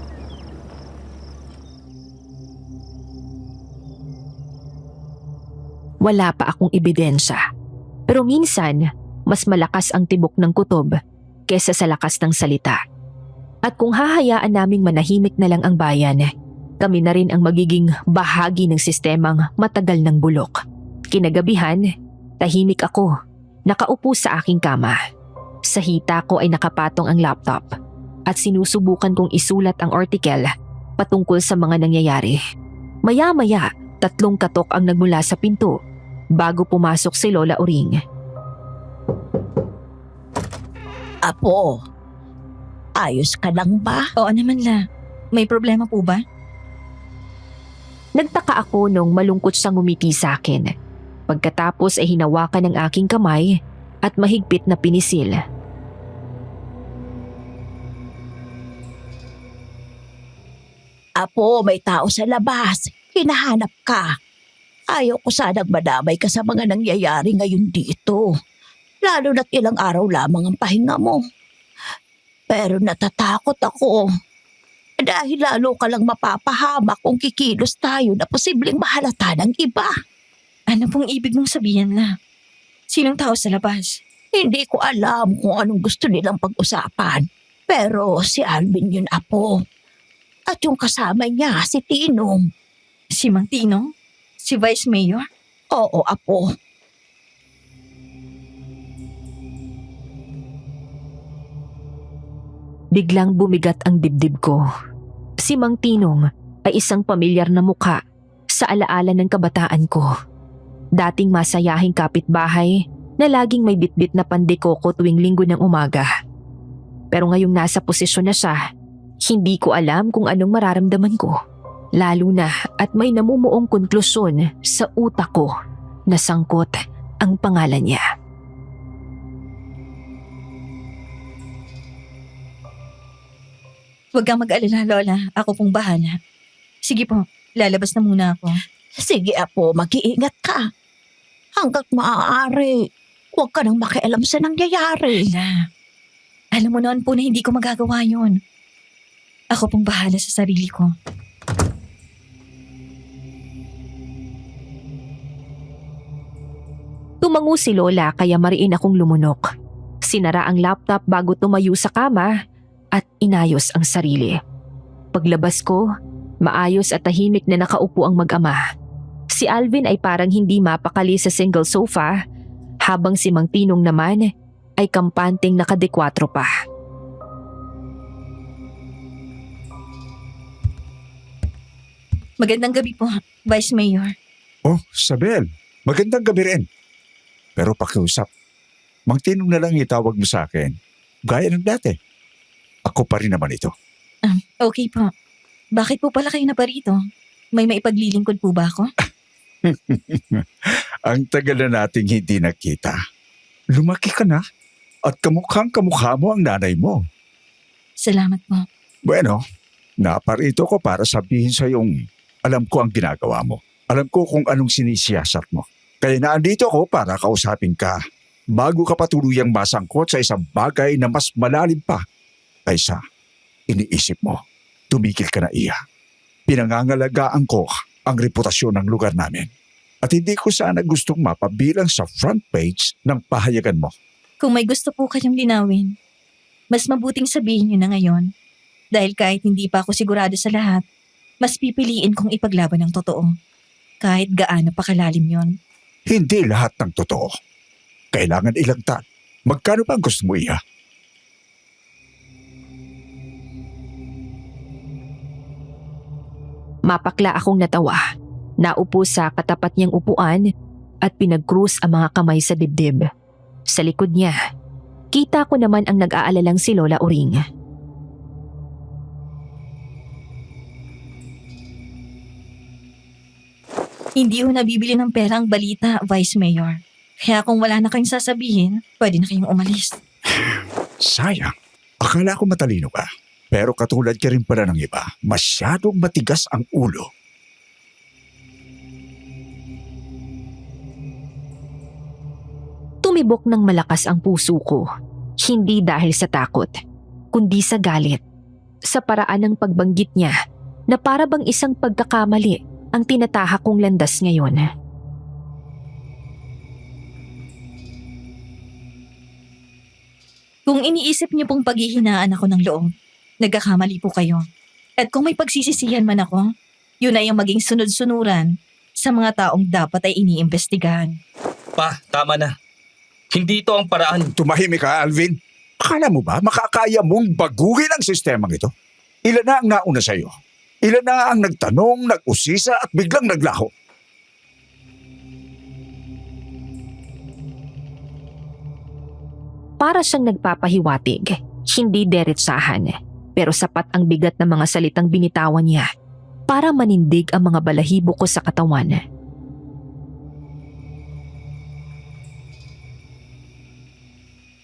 Wala pa akong ebidensya. Pero minsan, mas malakas ang tibok ng kutob kesa sa lakas ng salita. At kung hahayaan naming manahimik na lang ang bayan, kami na rin ang magiging bahagi ng sistemang matagal ng bulok. Kinagabihan, tahimik ako, nakaupo sa aking kama. Sa hita ko ay nakapatong ang laptop at sinusubukan kong isulat ang article patungkol sa mga nangyayari. Maya-maya, 3 katok ang nagmula sa pinto bago pumasok si Lola Uring. Apo, ayos ka lang ba? Oo naman la. May problema po ba? Nagtaka ako nung malungkot siyang ngumiti sa akin. Pagkatapos ay hinawakan ng aking kamay at mahigpit na pinisil. Apo, may tao sa labas. Hinahanap ka. Ayaw ko sanang madamay ka sa mga nangyayari ngayon dito. Lalo na't ilang araw lamang ang pahinga mo. Pero natatakot ako. Dahil lalo ka lang mapapahamak kung kikilos tayo na posibleng mahalata ng iba. Ano pong ibig mong sabihin la? Sinong tao sa labas? Hindi ko alam kung anong gusto nilang pag-usapan. Pero si Alvin yun, Apo. At yung kasama niya, si Tinong. Si Mang Tinong? Si Vice Mayor? Oo, Apo. Biglang bumigat ang dibdib ko. Si Mang Tinong ay isang pamilyar na mukha sa alaala ng kabataan ko. Dating masayahing kapitbahay na laging may bitbit na pandekoko tuwing linggo ng umaga. Pero ngayong nasa posisyon na siya, hindi ko alam kung anong mararamdaman ko. Lalo na at may namumuong konklusyon sa utak ko na sangkot ang pangalan niya. Huwag kang mag-alala, Lola. Ako pong bahala. Sige po, lalabas na muna ako. Sige, Apo, mag-iingat ka. Hanggat maaari, huwag ka nang makialam sa nangyayari. Ala, alam mo noon po na hindi ko magagawa yun. Ako pong bahala sa sarili ko. Tumango si Lola kaya mariin akong lumunok. Sinara ang laptop bago tumayo sa kama at inayos ang sarili. Paglabas ko, maayos at tahimik na nakaupo ang mag-ama. Si Alvin ay parang hindi mapakali sa single sofa, habang si Mang Tinong naman ay kampanteng nakadekwatro pa. Magandang gabi po, Vice Mayor. Oh, Sabel, magandang gabi rin. Pero pakiusap, Mang Tinong na lang itawag mo sa akin. Gaya ng dati. Ako pa rin naman ito. Okay po. Bakit po pala kayo na pa rito? May maipaglilingkod po ba ako? Ang tagal na nating hindi nakita. Lumaki ka na at kamukhang kamukha mo ang nanay mo. Salamat po. Bueno, naparito ko para sabihin sa yung alam ko ang ginagawa mo. Alam ko kung anong sinisiyasat mo. Kaya naandito ko para kausapin ka bago ka patuluyang masangkot sa isang bagay na mas malalim pa kaysa iniisip mo. Tumigil ka na, Iya. Pinangangalagaan ko ang reputasyon ng lugar namin. At hindi ko sana gustong mapabilang sa front page ng pahayagan mo. Kung may gusto po kayong linawin, mas mabuting sabihin niyo na ngayon. Dahil kahit hindi pa ako sigurado sa lahat, mas pipiliin kong ipaglaban ng totoo. Kahit gaano pa kalalim yon. Hindi lahat ng totoo. Kailangan ilagtan. Magkano ba ang gusto mo, Iya? Mapakla akong natawa. Naupo sa katapat niyang upuan at pinag-krus ang mga kamay sa dibdib. Sa likod niya, kita ko naman ang nag-aalalang si Lola Uring. Hindi ho nabibili ng pera ang balita, Vice Mayor. Kaya kung wala na kayong sasabihin, pwede na kayong umalis. Sayang. Akala ko matalino ka. Pero katulad ka rin pala ng iba. Masyadong matigas ang ulo. Tumibok ng malakas ang puso ko. Hindi dahil sa takot, kundi sa galit. Sa paraan ng pagbanggit niya na para bang isang pagkakamali ang tinatahak kong landas ngayon. Kung iniisip niyo pong paghihinaan ako ng loob, nagkakamali po kayo. At kung may pagsisisihan man ako, yun ay ang maging sunod-sunuran sa mga taong dapat ay iniimbestigahan. Pa, tama na. Hindi ito ang paraan. Tumahimik ka, Alvin. Akala mo ba makakaya mong baguhin ang sistemang ito? Ilan na ang nauna sa'yo? Ilan na ang nagtanong, nag-usisa at biglang naglaho? Para siyang nagpapahiwatig, hindi diretsahan, pero sapat ang bigat ng mga salitang binitawan niya para manindig ang mga balahibo ko sa katawan.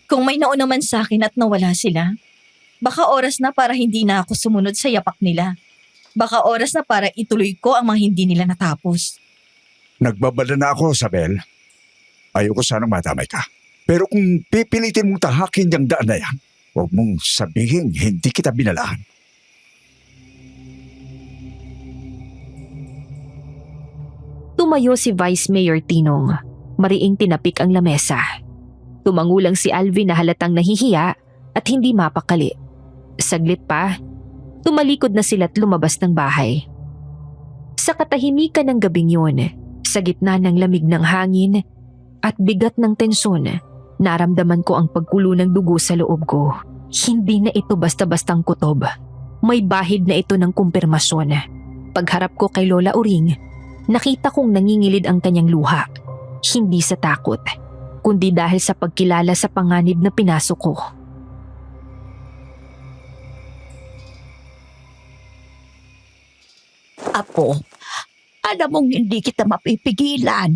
Kung may nauna man sa akin at nawala sila, baka oras na para hindi na ako sumunod sa yapak nila. Baka oras na para ituloy ko ang mga hindi nila natapos. Nagbabala na ako, Sabel. Ayoko sanang matamay ka. Pero kung pipilitin mong tahakin yung daan na yan, huwag mong sabihin hindi kita binalaan. Tumayo si Vice Mayor Tinong. Mariing tinapik ang lamesa. Tumangulang si Alvin na halatang nahihiya at hindi mapakali. Saglit pa, tumalikod na sila't lumabas ng bahay. Sa katahimikan ng gabing yun, sa gitna ng lamig ng hangin at bigat ng tensyon, naramdaman ko ang pagkulo ng dugo sa loob ko. Hindi na ito basta-bastang kutob. May bahid na ito ng kumpirmasyon. Pagharap ko kay Lola Uring, nakita kong nangingilid ang kanyang luha. Hindi sa takot, kundi dahil sa pagkilala sa panganib na pinasok ko. Apo, alam mong hindi kita mapipigilan.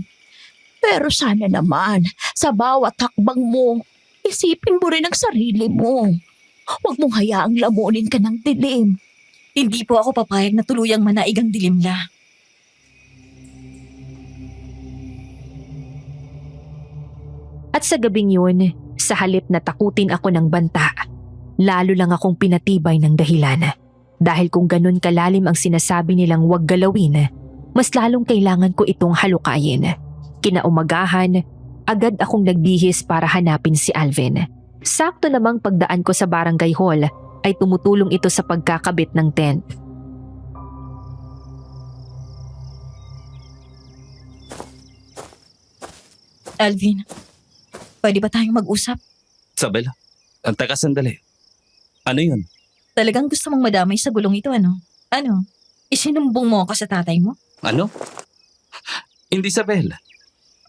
Pero sana naman, sa bawat hakbang mo, isipin mo rin ang sarili mo. Huwag mong hayaang lamunin ka ng dilim. Hindi po ako papayag na tuluyang manaig ang dilimla. At sa gabing yun, sa halip na takutin ako ng banta, lalo lang akong pinatibay ng dahilan. Dahil kung ganun kalalim ang sinasabi nilang huwag galawin, mas lalong kailangan ko itong halukayin. Kinaumagahan, agad akong nagbihis para hanapin si Alvin. Sakto namang pagdaan ko sa barangay hall ay tumutulong ito sa pagkakabit ng tent. Alvin, pwede ba tayong mag-usap? Sabel, teka sandali. Ano yun? Talagang gusto mong madamay sa gulong ito, ano? Ano? Isinumbong mo ako sa tatay mo? Ano? Hindi, Sabel.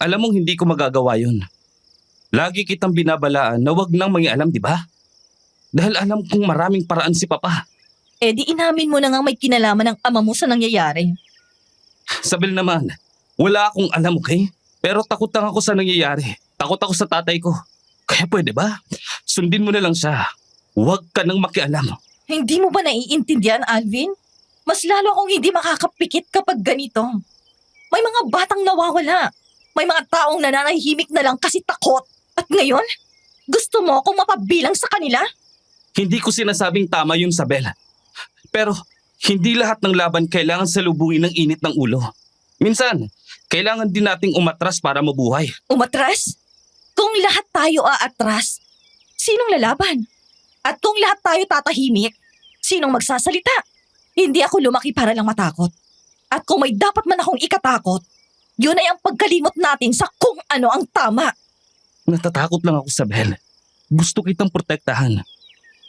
Alam mong hindi ko magagawa yun. Lagi kitang binabalaan na wag nang mangialam, di ba? Dahil alam kong maraming paraan si Papa. Eh di inamin mo na nga may kinalaman ng ama mo sa nangyayari. Sabel naman, wala akong alam, okay? Pero takot lang ako sa nangyayari. Takot ako sa tatay ko. Kaya pwede ba? Sundin mo na lang siya. Huwag ka nang makialam. Hindi mo ba naiintindihan, Alvin? Mas lalo akong hindi makakapikit kapag ganito. May mga batang nawawala. May mga taong nananahimik na lang kasi takot. At ngayon, gusto mo akong mapabilang sa kanila? Hindi ko sinasabing tama yun, Sabel. Pero hindi lahat ng laban kailangan salubungin ng init ng ulo. Minsan, kailangan din nating umatras para mabuhay. Umatras? Kung lahat tayo aatras, sinong lalaban? At kung lahat tayo tatahimik, sinong magsasalita? Hindi ako lumaki para lang matakot. At kung may dapat man akong ikatakot, yun ay ang pagkalimot natin sa kung ano ang tama. Natatakot lang ako, Sabel. Gusto kitang protektahan.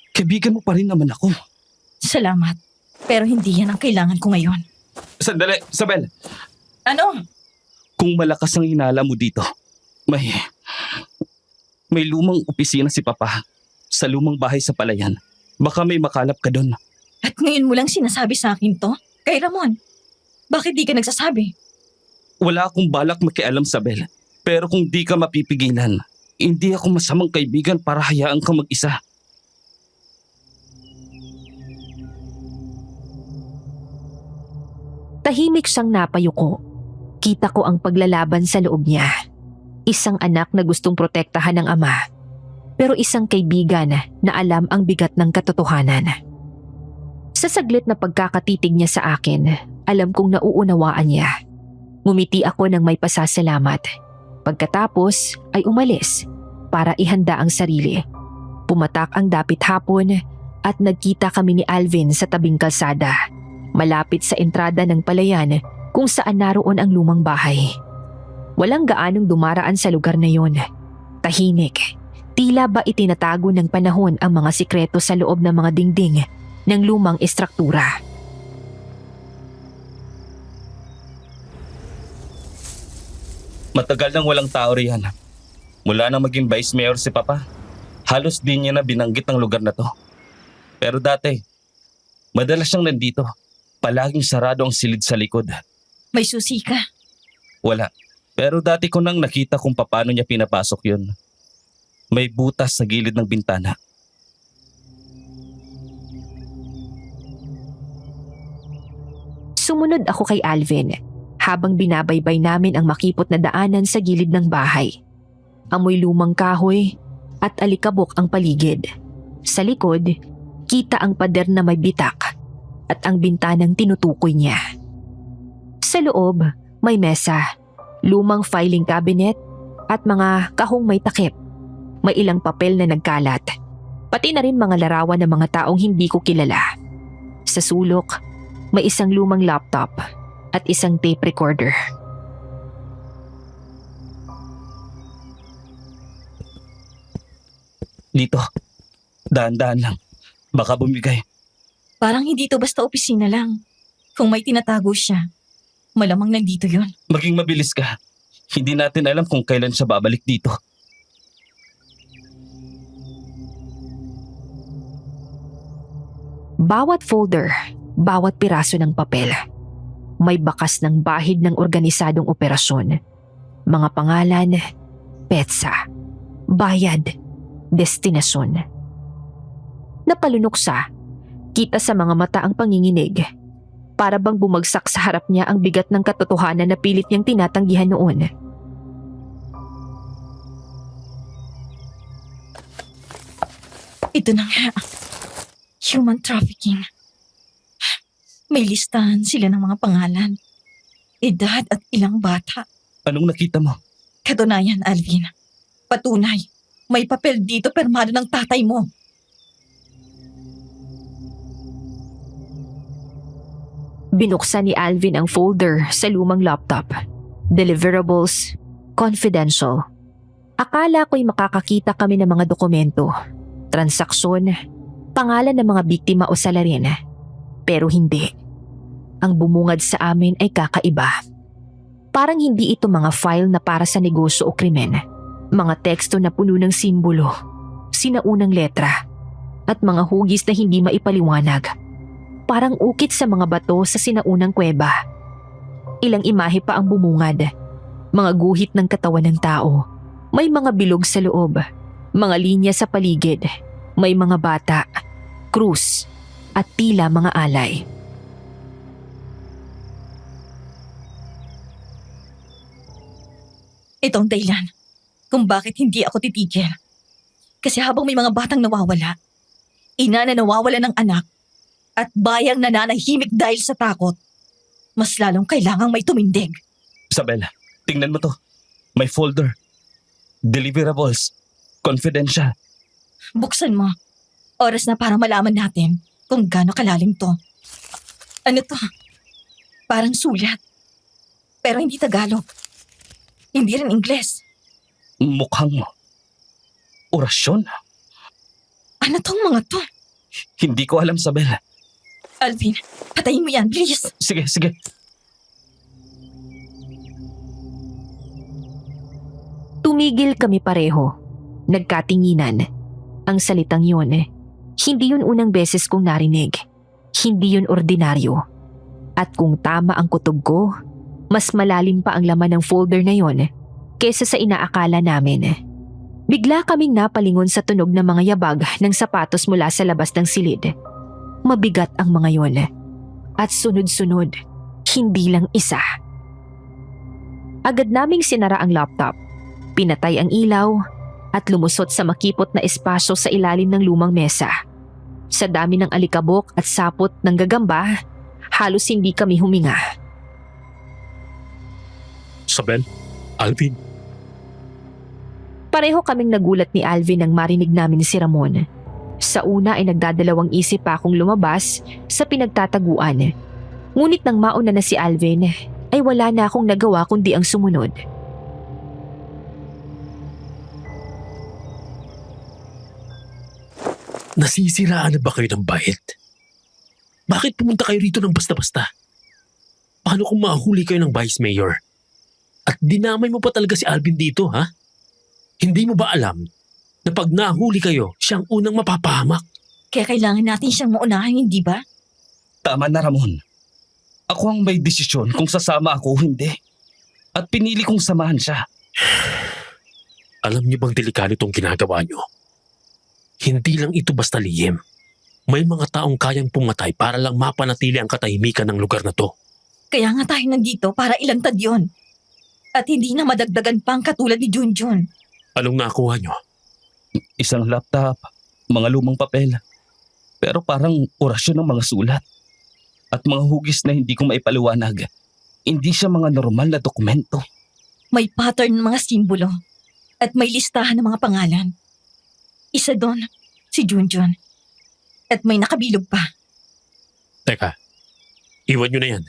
Kaibigan mo pa rin naman ako. Salamat. Pero hindi yan ang kailangan ko ngayon. Sandali, Sabel. Ano? Kung malakas ang hinala mo dito, may lumang opisina si Papa sa lumang bahay sa Palayan. Baka may makalap ka doon. At ngayon mo lang sinasabi sa akin to? Kay Ramon, bakit di ka nagsasabi? Wala akong balak makialam, Sabel. Pero kung di ka mapipigilan, hindi ako masamang kaibigan para hayaan kang mag-isa. Tahimik siyang napayuko. Kita ko ang paglalaban sa loob niya. Isang anak na gustong protektahan ng ama, pero isang kaibigan na alam ang bigat ng katotohanan. Sa saglit na pagkakatitig niya sa akin, alam kong nauunawaan niya. Ngumiti ako ng may pasasalamat. Pagkatapos ay umalis para ihanda ang sarili. Pumatak ang dapit hapon at nagkita kami ni Alvin sa tabing kalsada, malapit sa entrada ng Palayan kung saan naroon ang lumang bahay. Walang gaanong dumaraan sa lugar na yon. Tahimik. Tila ba itinatago ng panahon ang mga sikreto sa loob ng mga dingding ng lumang estruktura. Matagal nang walang tao riyan. Mula nang maging vice mayor si Papa, halos di niya na binanggit ang lugar na to. Pero dati, madalas siyang nandito. Palaging sarado ang silid sa likod. May susi ka. Wala. Pero dati ko nang nakita kung paano niya pinapasok yun. May butas sa gilid ng bintana. Sumunod ako kay Alvin habang binabaybay namin ang makipot na daanan sa gilid ng bahay. Amoy lumang kahoy at alikabok ang paligid. Sa likod, kita ang pader na may bitak at ang bintanang tinutukoy niya. Sa loob, may mesa, lumang filing cabinet at mga kahong may takip. May ilang papel na nagkalat. Pati na rin mga larawan ng mga taong hindi ko kilala. Sa sulok, may isang lumang laptop at isang tape recorder. Dito. Dahan-dahan lang. Baka bumigay. Parang hindi to basta opisina lang. Kung may tinatago siya, malamang nandito yon. Maging mabilis ka. Hindi natin alam kung kailan siya babalik dito. Bawat folder, bawat piraso ng papel, may bakas ng bahid ng organisadong operasyon. Mga pangalan, petsa, bayad, destinasyon. Napalunoksa, kita sa mga mata ang panginginig. Para bang bumagsak sa harap niya ang bigat ng katotohanan na pilit niyang tinatanggihan noon. Ito na nga. Human trafficking. May listahan sila ng mga pangalan, edad at ilang bata. Anong nakita mo? Katunayan, Alvin. Patunay. May papel dito permado ng tatay mo. Binuksan ni Alvin ang folder sa lumang laptop. Deliverables, confidential. Akala ko'y makakakita kami ng mga dokumento, transaksyon, pangalan ng mga biktima o salarin. Pero hindi. Ang bumungad sa amin ay kakaiba. Parang hindi ito mga file na para sa negosyo o krimen. Mga teksto na puno ng simbolo, sinaunang letra, at mga hugis na hindi maipaliwanag. Parang ukit sa mga bato sa sinaunang kuweba. Ilang imahe pa ang bumungad. Mga guhit ng katawan ng tao. May mga bilog sa loob. Mga linya sa paligid. May mga bata, krus, at tila mga alay. Ito ang dahilan kung bakit hindi ako titigil. Kasi habang may mga batang nawawala, ina na nawawala ng anak, at bayang nananahimik dahil sa takot, mas lalong kailangang may tumindig. Isabel, tingnan mo to. May folder. Deliverables. Confidential. Buksan mo. Oras na para malaman natin kung gaano kalalim to. Ano to? Parang sulat. Pero hindi Tagalog. Hindi rin Ingles. Mukhang orasyon. Ano tong mga to? Hindi ko alam, Isabel. Alvin, patayin mo yan, please. Sige, sige. Tumigil kami pareho. Nagkatinginan. Ang salitang yun, hindi yun unang beses kong narinig. Hindi yun ordinaryo. At kung tama ang kutob ko, mas malalim pa ang laman ng folder na yon kesa sa inaakala namin. Bigla kaming napalingon sa tunog ng mga yabag ng sapatos mula sa labas ng silid. Mabigat ang mga yon. At sunod-sunod, hindi lang isa. Agad naming sinara ang laptop, pinatay ang ilaw, at lumusot sa makipot na espasyo sa ilalim ng lumang mesa. Sa dami ng alikabok at sapot ng gagamba, halos hindi kami huminga. Isabel, Alvin, Pareho kaming nagulat ni Alvin nang marinig namin si Ramon. Sa una ay nagdadalawang isip pa akong lumabas sa pinagtataguan. Ngunit nang mauna na si Alvin, ay wala na akong nagawa kundi ang sumunod. nasisiraan na ba kayo ng bayad? Bakit pumunta kayo rito ng basta-basta? Paano kung mahuli kayo ng vice mayor? At dinamay mo pa talaga si Alvin dito, ha? Hindi mo ba alam na pag nahuli kayo, siyang unang mapapahamak? Kaya kailangan natin siyang maunahan, hindi ba? Tama na, Ramon. Ako ang may desisyon kung sasama ako o hindi. At pinili kong samahan siya. Alam niyo bang delikado itong ginagawa niyo? Hindi lang ito basta lihim. May mga taong kayang pumatay para lang mapanatili ang katahimikan ng lugar na to. Kaya nga tayo nandito para ilantad yon. At hindi na madagdagan pang katulad ni Junjun. Anong nakuha niyo? Isang laptop, mga lumang papel. Pero parang orasyon ng mga sulat. At mga hugis na hindi ko maipaliwanag. Hindi siya mga normal na dokumento. May pattern ng mga simbolo. At may listahan ng mga pangalan. Isa doon, si Junjun. At may nakabilog pa. Teka, iwan niyo na yan.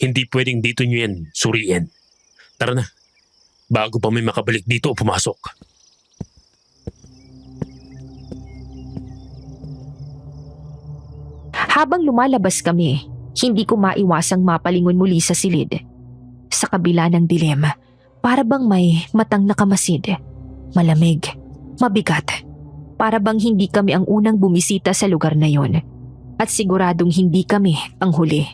Hindi pwedeng dito niyo yan suriin. Tara na, bago pa may makabalik dito o pumasok. Habang lumalabas kami, hindi ko maiwasang mapalingon muli sa silid. Sa kabila ng dilim, para bang may matang nakamasid. Malamig, mabigat. Para bang hindi kami ang unang bumisita sa lugar na yon. At siguradong hindi kami ang huli.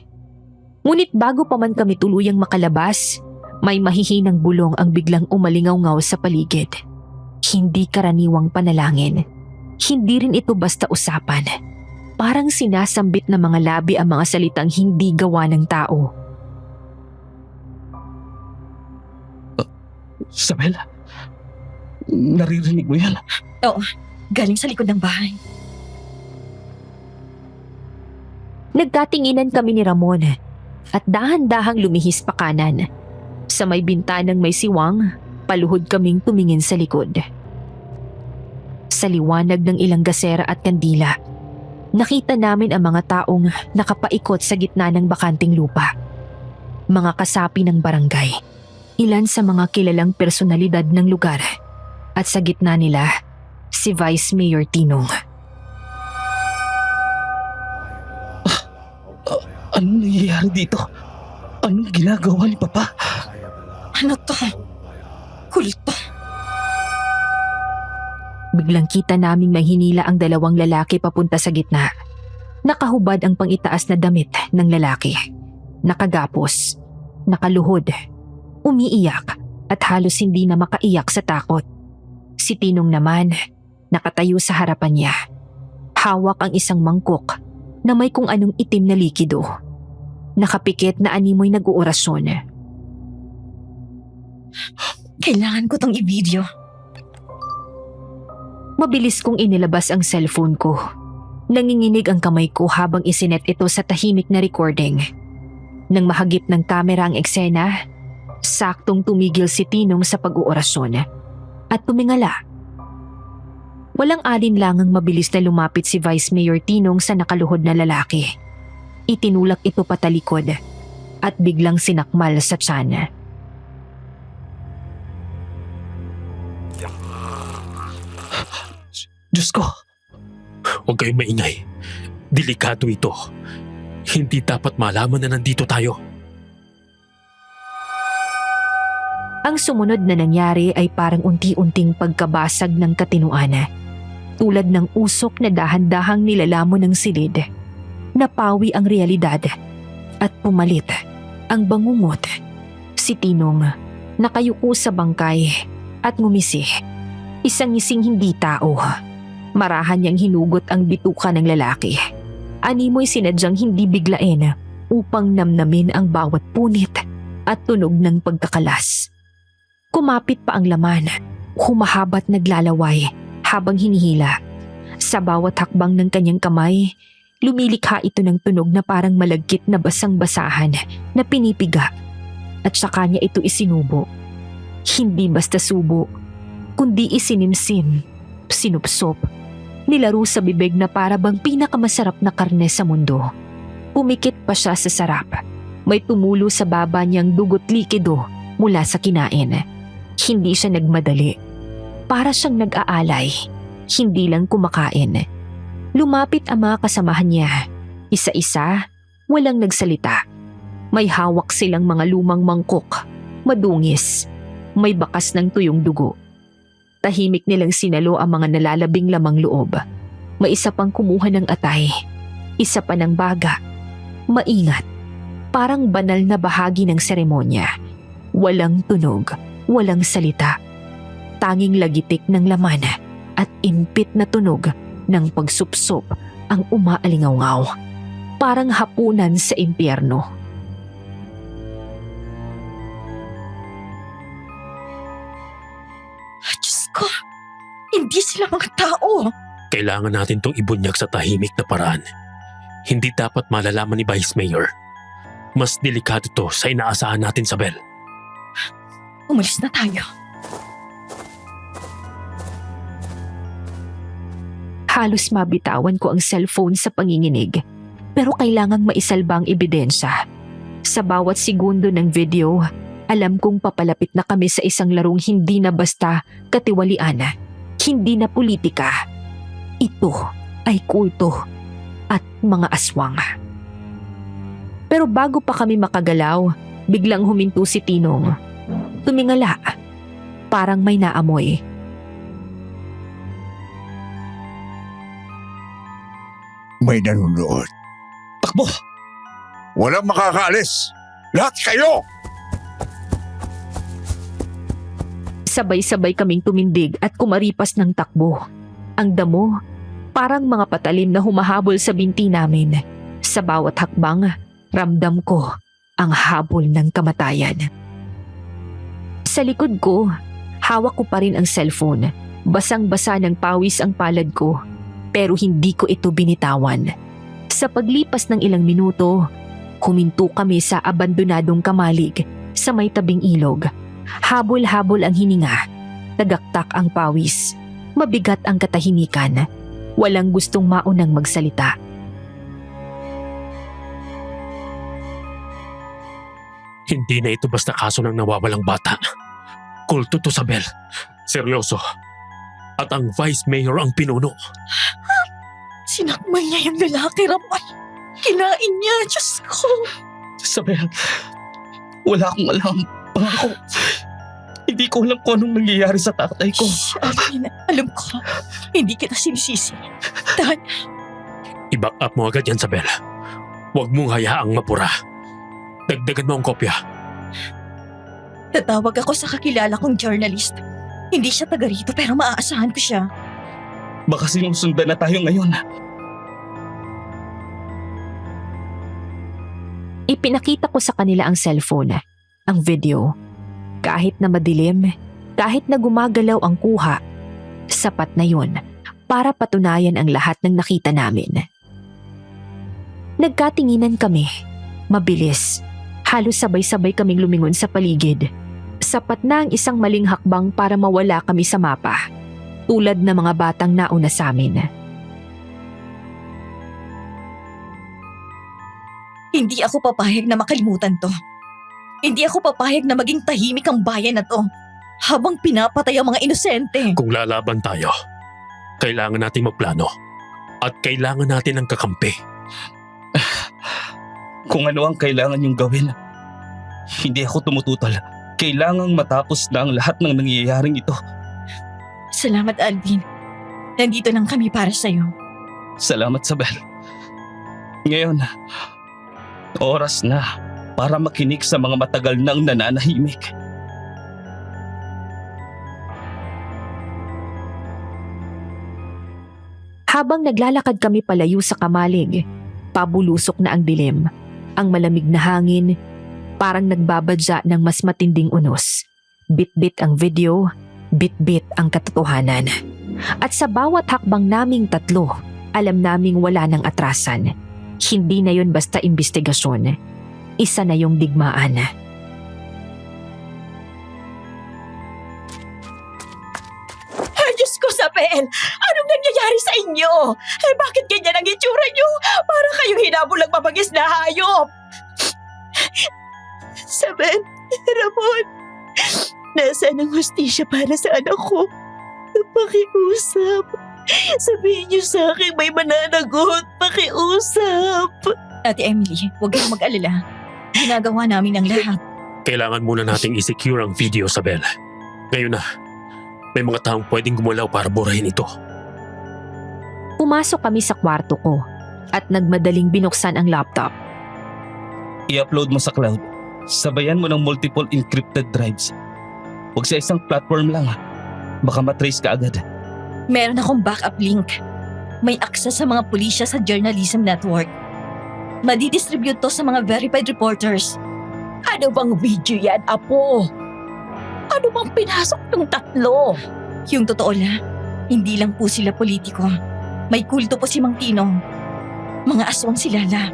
Ngunit bago pa man kami tuluyang makalabas, may mahihinang bulong ang biglang umalingaw-ngaw sa paligid. Hindi karaniwang panalangin. Hindi rin ito basta usapan. Parang sinasambit ng mga labi ang mga salitang hindi gawa ng tao. Isabel, naririnig mo yan? Oo, galing sa likod ng bahay. Nagkatinginan kami ni Ramon at dahan-dahang lumihis pa kanan. Sa may bintanang may siwang, paluhod kaming tumingin sa likod. Sa liwanag ng ilang gasera at kandila, nakita namin ang mga taong nakapaikot sa gitna ng bakanting lupa. Mga kasapi ng barangay, ilan sa mga kilalang personalidad ng lugar, at sa gitna nila, si Vice Mayor Tinong. Anong nangyayari dito? Anong ginagawa ni Papa? Ano to? Kulto. Biglang kita naming mahinila ang dalawang lalaki papunta sa gitna. Nakahubad ang pangitaas na damit ng lalaki. Nakagapos, nakaluhod, umiiyak at halos hindi na makaiyak sa takot. Si Tinong naman, nakatayo sa harapan niya. Hawak ang isang mangkok na may kung anong itim na likido. Nakapikit na animoy nag-uorasyon. Kailangan ko tong i-video. Mabilis kong inilabas ang cellphone ko. Nanginginig ang kamay ko habang isinet ito sa tahimik na recording. Nang mahagip ng kamera ang eksena, saktong tumigil si Tinong sa pag-uorasyon at tumingala. Walang alinlangang mabilis na lumapit si Vice Mayor Tinong sa nakaluhod na lalaki. Itinulak ito patalikod at biglang sinakmal sa tiyan. Diyos ko, Huwag kayong maingay. Delikado ito. Hindi dapat malaman na nandito tayo. Ang sumunod na nangyari ay parang unti-unting pagkabasag ng katinuan. Tulad ng usok na dahan-dahang nilalamon ng silid. Napawi ang realidad at pumalit ang bangungot. Si Tinong nakayuko sa bangkay at ngumisi. Isang ngising hindi tao. Marahan niyang hinugot ang bituka ng lalaki. Animoy sinadyang hindi biglain upang namnamin ang bawat punit at tunog ng pagkakalas. Kumapit pa ang laman, humahabat naglalaway habang hinihila. Sa bawat hakbang ng kanyang kamay, lumilikha ito ng tunog na parang malagkit na basang-basahan na pinipiga. At saka niya ito isinubo. Hindi basta subo, kundi isinimsim, sinupsop, nilaro sa bibig na para bang pinakamasarap na karne sa mundo. Pumikit pa siya sa sarap. May tumulo sa baba niyang dugot likido mula sa kinain. Hindi siya nagmadali. Para siyang nag-aalay, hindi lang kumakain. Lumapit ang mga kasamahan niya. Isa-isa, walang nagsalita. May hawak silang mga lumang mangkok, madungis, may bakas ng tuyong dugo. Tahimik nilang sinalo ang mga nalalabing lamang loob. May isa pang kumuha ng atay, isa pa ng baga. Maingat, parang banal na bahagi ng seremonya. Walang tunog, walang salita. Tanging lagitik ng laman at impit na tunog ng pagsupsop ang umaalingaw-ngaw. Parang hapunan sa impyerno. Diyos ko, hindi sila mga tao. Kailangan natin tong ibunyag sa tahimik na paraan. Hindi dapat malalaman ni Vice Mayor. Mas delikado to sa inaasahan natin, Sabel. Umalis na tayo. Halos mabitawan ko ang cellphone sa panginginig, pero kailangang maisalba ang ebidensya. Sa bawat segundo ng video, alam kong papalapit na kami sa isang larong hindi na basta katiwalian, hindi na politika. Ito ay kulto at mga aswang. Pero bago pa kami makagalaw, biglang huminto si Tinong. Tumingala, parang may naamoy. May nanonood. Takbo! Walang makakaalis. Lahat kayo! Sabay-sabay kaming tumindig at kumaripas ng takbo. Ang damo, parang mga patalim na humahabol sa binti namin. Sa bawat hakbang, ramdam ko ang habol ng kamatayan. Sa likod ko, hawak ko pa rin ang cellphone. Basang-basa ng pawis ang palad ko, pero hindi ko ito binitawan. Sa paglipas ng ilang minuto, huminto kami sa abandonadong kamalig sa may tabing ilog. Habol-habol ang hininga, tagaktak ang pawis, mabigat ang katahimikan. Walang gustong maunang magsalita. Hindi na ito basta kaso ng nawawalang bata. Kulto to, Sabel. Seryoso. At ang Vice Mayor ang pinuno. Sinakmal niya yung lalaki, Ramon. Kinain niya, Diyos ko. Sabel, wala akong alam. Pangako, hindi ko alam kung anong nangyayari sa tatay ko. Shh, Alvin, alam ko. Hindi kita sinisisi. Tahan. I-back up mo agad yan, Sabel. Huwag mong hayaang mapura. Dagdagan mo ang kopya. Tatawag ako sa kakilala kong journalist. Hindi siya taga rito pero maaasahan ko siya. Baka sinusundan na tayo ngayon. Ipinakita ko sa kanila ang cellphone, ang video. Kahit na madilim, kahit na gumagalaw ang kuha, sapat na yun para patunayan ang lahat ng nakita namin. Nagkatinginan kami, mabilis. Halos sabay-sabay kaming lumingon sa paligid. Sapat na ang isang maling hakbang para mawala kami sa mapa, tulad ng mga batang nauna sa amin. Hindi ako papayag na makalimutan to. Hindi ako papayag na maging tahimik ang bayan na to habang pinapatay ang mga inosente. Kung lalaban tayo, kailangan natin magplano. At kailangan natin ng kakampi. Kung ano ang kailangan niyong gawin, hindi ako tumututol. Kailangang matapos na ang lahat ng nangyayaring ito. Salamat, Alvin. Nandito lang kami para sa'yo. Salamat, Sabel. Ngayon, oras na para makinig sa mga matagal nang nananahimik. Habang naglalakad kami palayo sa kamalig, pabulusok na ang dilim. Ang malamig na hangin, parang nagbabadya ng mas matinding unos. Bit-bit ang video, bit-bit ang katotohanan. At sa bawat hakbang naming tatlo, alam naming wala nang atrasan. Hindi na yun basta imbestigasyon. Isa na yung digmaan. Ay, Diyos ko, Sabel! Anong nangyayari sa inyo? Eh, bakit ganyan ang itsura nyo? Para kayong hinabulang mabagis na hayop! Sabel, Ramon, nasaan ang hustisya para sa anak ko? Pakiusap. Sabihin niyo sa akin may mananagot. Pakiusap. Ate Emily, huwag kayong mag-alala. Ginagawa namin ang lahat. Kailangan muna nating i-secure ang video, Sabel. Ngayon na, may mga taong pwedeng gumalaw para burahin ito. Pumasok kami sa kwarto ko at nagmadaling binuksan ang laptop. I-upload mo sa cloud. Sabayan mo ng multiple encrypted drives. Huwag sa isang platform lang. Baka matrace ka agad. Meron akong backup link. May access sa mga pulisya sa Journalism Network. Madidistribute to sa mga verified reporters. Ano bang video yan, Apo? Ano bang pinasok ng tatlo? Yung totoo la, hindi lang po sila politiko. May kulto po si Mang Tinong. Mga aswang sila la.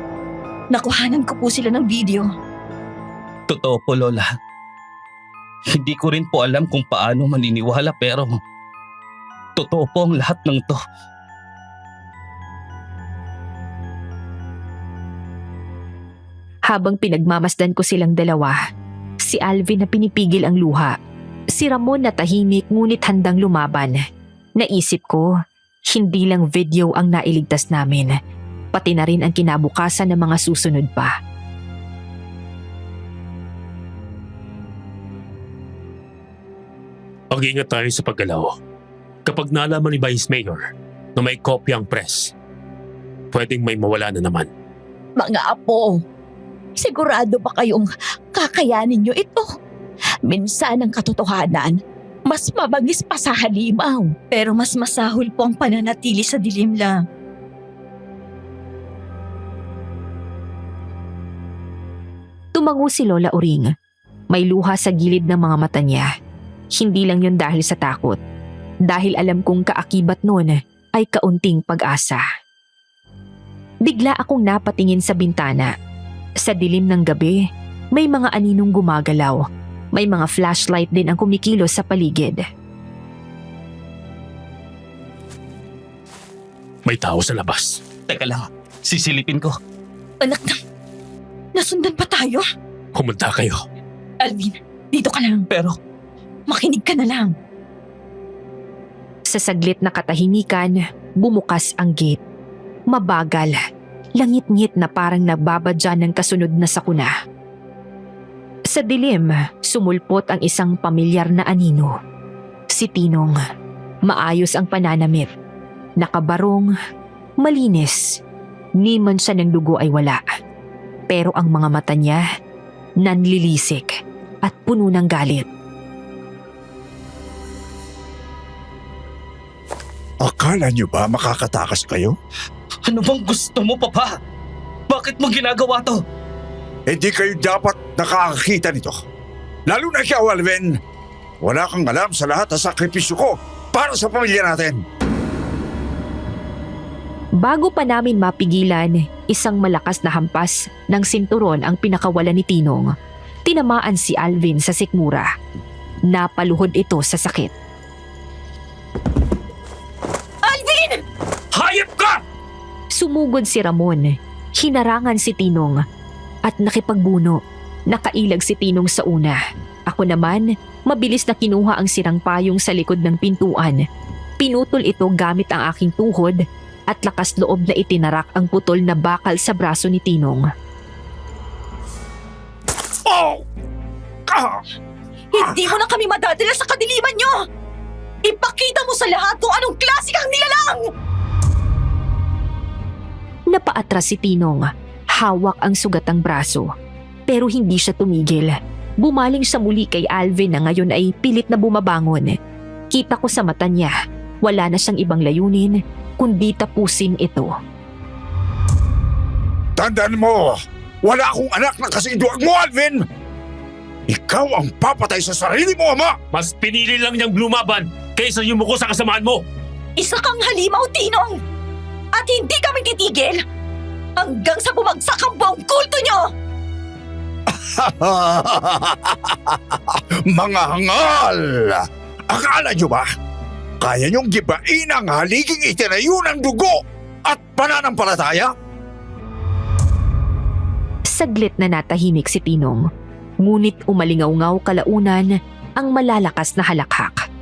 Nakuhanan ko po sila ng video. Totoo po, Lola. Hindi ko rin po alam kung paano maniniwala pero totoo po ang lahat ng to. Habang pinagmamasdan ko silang dalawa, si Alvin na pinipigil ang luha. Si Ramon na tahimik ngunit handang lumaban. Naisip ko, hindi lang video ang nailigtas namin, pati na rin ang kinabukasan ng mga susunod pa. Mag-ingat tayo sa paggalaw. Kapag nalaman ni Vice Mayor na may kopya ang press, pwedeng may mawala na naman. Mga Apo, sigurado ba kayong kakayanin nyo ito? Minsan ang katotohanan, mas mabagis pa sa halimaw. Pero mas masahol po ang pananatili sa dilim la. Tumango si Lola Uring. May luha sa gilid ng mga mata niya. Hindi lang yun dahil sa takot. Dahil alam kong kaakibat noon ay kaunting pag-asa. Bigla akong napatingin sa bintana. Sa dilim ng gabi, may mga aninong gumagalaw. May mga flashlight din ang kumikilos sa paligid. May tao sa labas. Teka lang, sisilipin ko. Anak na, nasundan pa tayo? Pumunta kayo. Alvin, dito ka lang. Pero Makinig ka na lang. Sa saglit na katahimikan, bumukas ang gate. Mabagal, langit-ngit na parang nagbabadya ng kasunod na sakuna. Sa dilim, sumulpot ang isang pamilyar na anino. Si Tinong. Maayos ang pananamit. Nakabarong, malinis. Ni mansa ng dugo ay wala. Pero ang mga mata niya, nanlilisik at puno ng galit. Akala niyo ba makakatakas kayo? ano bang gusto mo, Papa? Bakit mo ginagawa to? Hindi kayo dapat nakakakita nito. Lalo na ikaw, Alvin. Wala kang alam sa lahat ng sakripisyo ko para sa pamilya natin. Bago pa namin mapigilan, isang malakas na hampas ng sinturon ang pinakawalan ni Tinong. Tinamaan si Alvin sa sikmura. Napaluhod ito sa sakit. Hayop ka! Sumugod si Ramon, hinarangan si Tinong at nakipagbuno. Nakailag si Tinong sa una. Ako naman, mabilis na kinuha ang sirang payong sa likod ng pintuan. Pinutol ito gamit ang aking tuhod at lakas loob na itinarak ang putol na bakal sa braso ni Tinong. Oh! Ah! Hindi mo na kami madadala sa kadiliman nyo! Ipakita mo sa lahat kung anong klase kang nilalang! Napaatras si Tinong. Hawak ang sugatang braso. Pero hindi siya tumigil. Bumaling siya muli kay Alvin na ngayon ay pilit na bumabangon. Kita ko sa mata niya, wala na siyang ibang layunin, kundi tapusin ito. Tandaan mo, wala akong anak na kasing duwag mo, Alvin! Ikaw ang papatay sa sarili mo, ama! Mas pinili lang niyang lumaban kaysa yumuko sa kasamaan mo. Isa kang halimaw, Tinong! At hindi kami titigil hanggang sa bumagsak ang buong kulto nyo! Mga hangal! Akala nyo ba? Kaya nyong gibain ang haliging itinayo ng dugo at pananampalataya? Saglit na natahimik si Tinong. Ngunit umalingaw-ngaw kalaunan ang malalakas na halakhak.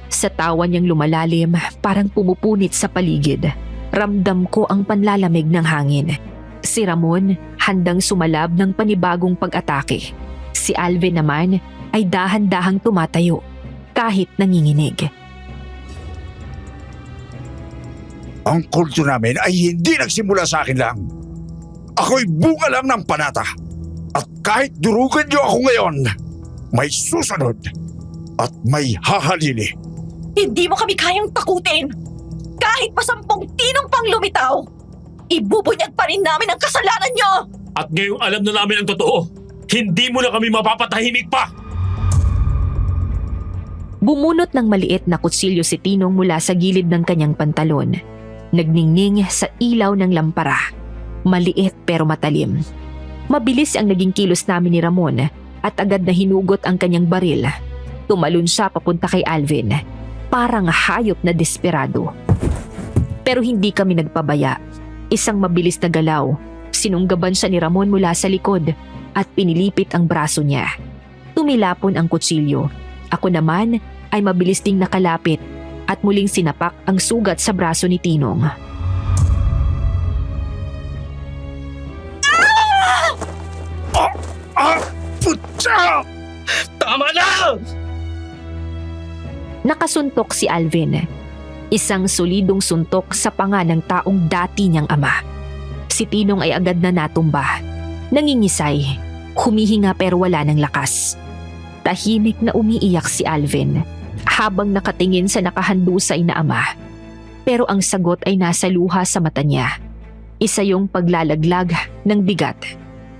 Sa tawa niyang lumalalim, parang pumupunit sa paligid. Ramdam ko ang panlalamig ng hangin. Si Ramon handang sumalab ng panibagong pag-atake. Si Alvin naman ay dahan-dahang tumatayo kahit nanginginig. Ang kulto namin ay hindi nagsimula sa akin lang. Ako'y bunga lang ng panata. At kahit durugan niyo ako ngayon, may susunod at may hahalili. Hindi mo kami kayang takutin! Kahit pa 10 tinong pang lumitaw, ibubunyag pa rin namin ang kasalanan nyo! At ngayong alam na namin ang totoo, hindi mo na kami mapapatahimik pa! Bumunot ng maliit na kutsilyo si Tinong mula sa gilid ng kanyang pantalon. Nagningning sa ilaw ng lampara. Maliit pero matalim. Mabilis ang naging kilos namin ni Ramon at agad na hinugot ang kanyang baril. Tumalon siya papunta kay Alvin. Parang hayop na desperado. Pero hindi kami nagpabaya. Isang mabilis na galaw. Sinunggaban siya ni Ramon mula sa likod at pinilipit ang braso niya. Tumilapon ang kutsilyo. Ako naman ay mabilis ding nakalapit at muling sinapak ang sugat sa braso ni Tinong. Putya! Tama na! Nakasuntok si Alvin. Isang solidong suntok sa panga ng taong dati niyang ama. Si Tinong ay agad na natumba. Nangingisay. Humihinga pero wala ng lakas. Tahimik na umiiyak si Alvin habang nakatingin sa nakahandusay na ama. Pero ang sagot ay nasa luha sa mata niya. Isa yung paglalaglag ng bigat.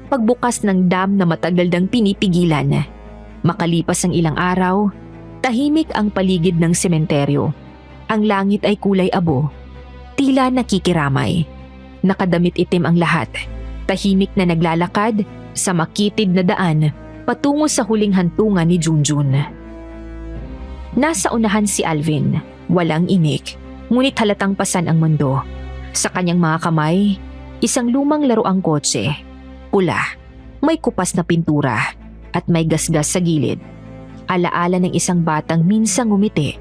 Pagbukas ng dam na matagal nang pinipigilan. Makalipas ang ilang araw, tahimik ang paligid ng sementeryo. Ang langit ay kulay abo. Tila nakikiramay. Nakadamit itim ang lahat. Tahimik na naglalakad sa makitid na daan patungo sa huling hantungan ni Junjun. Nasa unahan si Alvin, walang inik, ngunit halatang pasan ang mundo. Sa kanyang mga kamay, isang lumang laruang kotse, pula, may kupas na pintura at may gasgas sa gilid. Alaala ng isang batang minsang ngumiti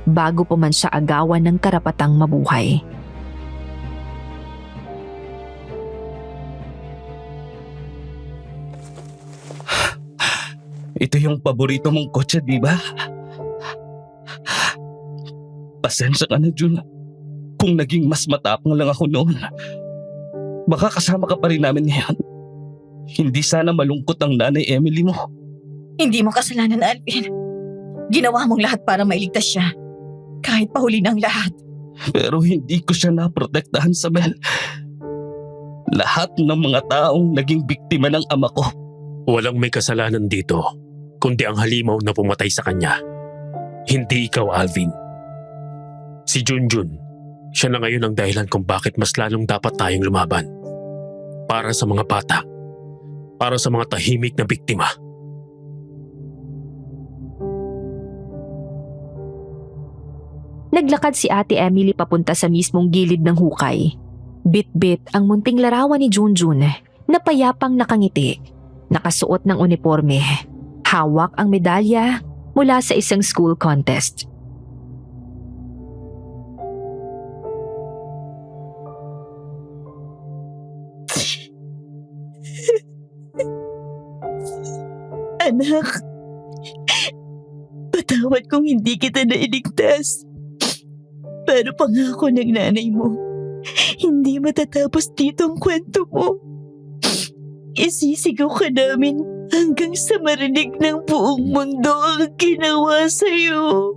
bago pa man siya agawan ng karapatang mabuhay. Ito yung paborito mong kotse, di ba? Pasensya ka na, Jun. Kung naging mas matapang lang ako noon, baka kasama ka pa rin namin ngayon. Hindi sana malungkot ang nanay Emily mo. Hindi mo kasalanan, Alvin. Ginawa mong lahat para mailigtas siya. Kahit pahuli ng lahat. Pero hindi ko siya naprotektahan, Sabel. Lahat ng mga taong naging biktima ng ama ko. Walang may kasalanan dito, kundi ang halimaw na pumatay sa kanya. Hindi ikaw, Alvin. Si Junjun, siya na ngayon ang dahilan kung bakit mas lalong dapat tayong lumaban. Para sa mga bata. Para sa mga tahimik na biktima. Naglakad si Ate Emily papunta sa mismong gilid ng hukay. Bit-bit ang munting larawan ni Junjun na payapang nakangiti. Nakasuot ng uniforme. Hawak ang medalya mula sa isang school contest. Anak, Patawad kung hindi kita nailigtas. Pero pangako ng nanay mo, hindi matatapos dito ang kwento mo. Isisigaw ka namin hanggang sa marinig ng buong mundo ang ginawa sa'yo.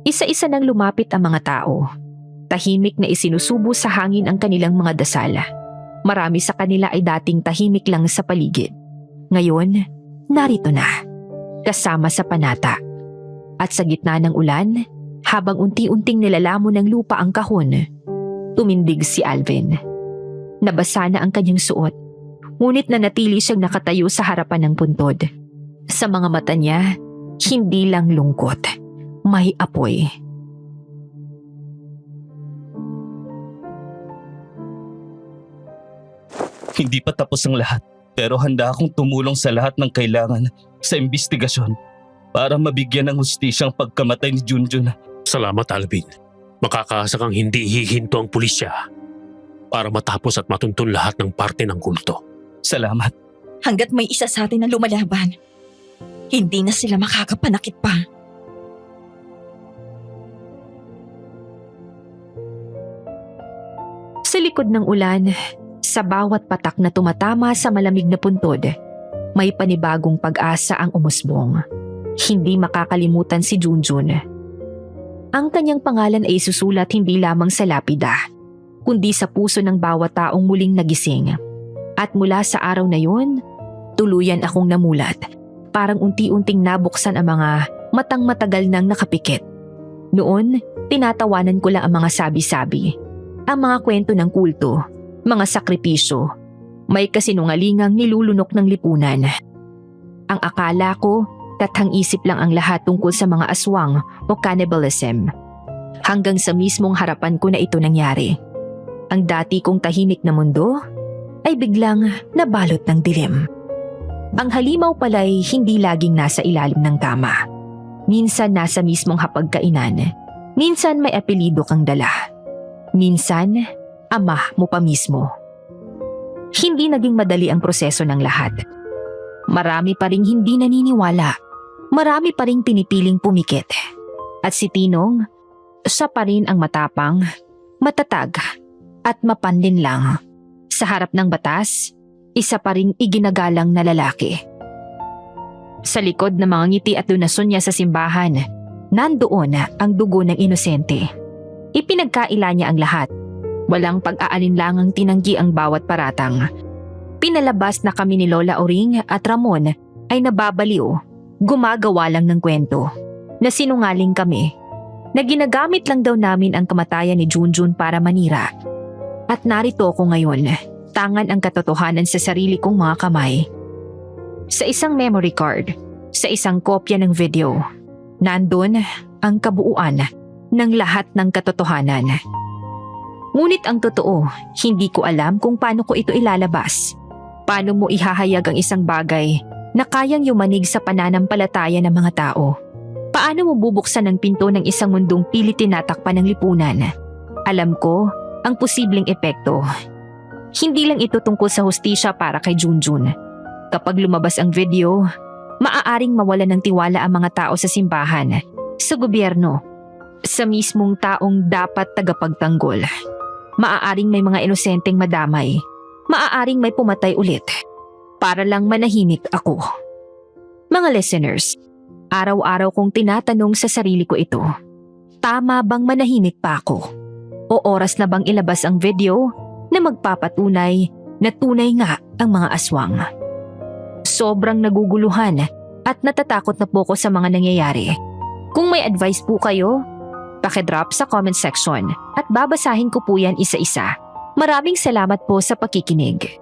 Isa-isa nang lumapit ang mga tao. Tahimik na isinusubo sa hangin ang kanilang mga dasal. Marami sa kanila ay dating tahimik lang sa paligid. Ngayon, narito na, kasama sa panata. At sa gitna ng ulan, habang unti-unting nilalamon ng lupa ang kahon, tumindig si Alvin. Nabasa na ang kanyang suot, ngunit nanatili siyang nakatayo sa harapan ng puntod. Sa mga mata niya, hindi lang lungkot, may apoy. Hindi pa tapos ang lahat, pero handa akong tumulong sa lahat ng kailangan sa investigasyon para mabigyan ng hustisyang pagkamatay ni Junjun. Salamat, Alvin. Makakaasa kang hindi hihinto ang pulisya para matapos at matuntun lahat ng parte ng kulto. Salamat. Hanggat may isa sa atin na lumalaban, hindi na sila makakapanakit pa. Sa likod ng ulan, sa bawat patak na tumatama sa malamig na puntod, may panibagong pag-asa ang umusbong. Hindi makakalimutan si Junjun. Ang kanyang pangalan ay isusulat hindi lamang sa lapida, kundi sa puso ng bawat taong muling nagising. At mula sa araw na yun, tuluyan akong namulat. Parang unti-unting nabuksan ang mga matang matagal nang nakapikit. Noon, tinatawanan ko lang ang mga sabi-sabi. Ang mga kwento ng kulto, mga sakripisyo, may kasinungalingang nilulunok ng lipunan. Ang akala ko, tathang-isip lang ang lahat tungkol sa mga aswang o cannibalism. Hanggang sa mismong harapan ko na ito nangyari. Ang dati kong tahimik na mundo ay biglang nabalot ng dilim. Ang halimaw pala'y hindi laging nasa ilalim ng kama. Minsan nasa mismong hapagkainan. Minsan may apelido kang dala. Minsan, ama mo pa mismo. Hindi naging madali ang proseso ng lahat. Marami pa ring hindi naniniwala. Marami pa ring pinipiling pumikit. At si Tinong, siya pa rin ang matapang, matatag, at mapanlin lang. Sa harap ng batas, isa pa ring iginagalang na lalaki. Sa likod ng mga ngiti at donasyon niya sa simbahan, nandoon ang dugo ng inosente. Ipinagkaila niya ang lahat. Walang pag-aalinlangang tinanggi ang bawat paratang. Pinalabas na kami ni Lola Oring at Ramon ay nababaliw, gumagawa lang ng kwento, na sinungaling kami, na ginagamit lang daw namin ang kamatayan ni Junjun para manira. At narito ako ngayon, tangan ang katotohanan sa sarili kong mga kamay. Sa isang memory card, sa isang kopya ng video, nandun ang kabuuan ng lahat ng katotohanan. Ngunit ang totoo, hindi ko alam kung paano ko ito ilalabas. Paano mo ihahayag ang isang bagay na kayang yumanig sa pananampalataya ng mga tao? Paano mo bubuksan ang pinto ng isang mundong pilit tinatakpan ng lipunan? Alam ko ang posibleng epekto. Hindi lang ito tungkol sa hustisya para kay Junjun. Kapag lumabas ang video, maaaring mawalan ng tiwala ang mga tao sa simbahan, sa gobyerno, sa mismong taong dapat tagapagtanggol. Maaaring may mga inosenteng madamay. Maaaring may pumatay ulit. Para lang manahimik ako. Mga listeners, araw-araw kong tinatanong sa sarili ko ito. Tama bang manahimik pa ako? O oras na bang ilabas ang video na magpapatunay na tunay nga ang mga aswang? Sobrang naguguluhan at natatakot na po ko sa mga nangyayari. Kung may advice po kayo, pakidrop sa comment section at babasahin ko po yan isa-isa. Maraming salamat po sa pakikinig.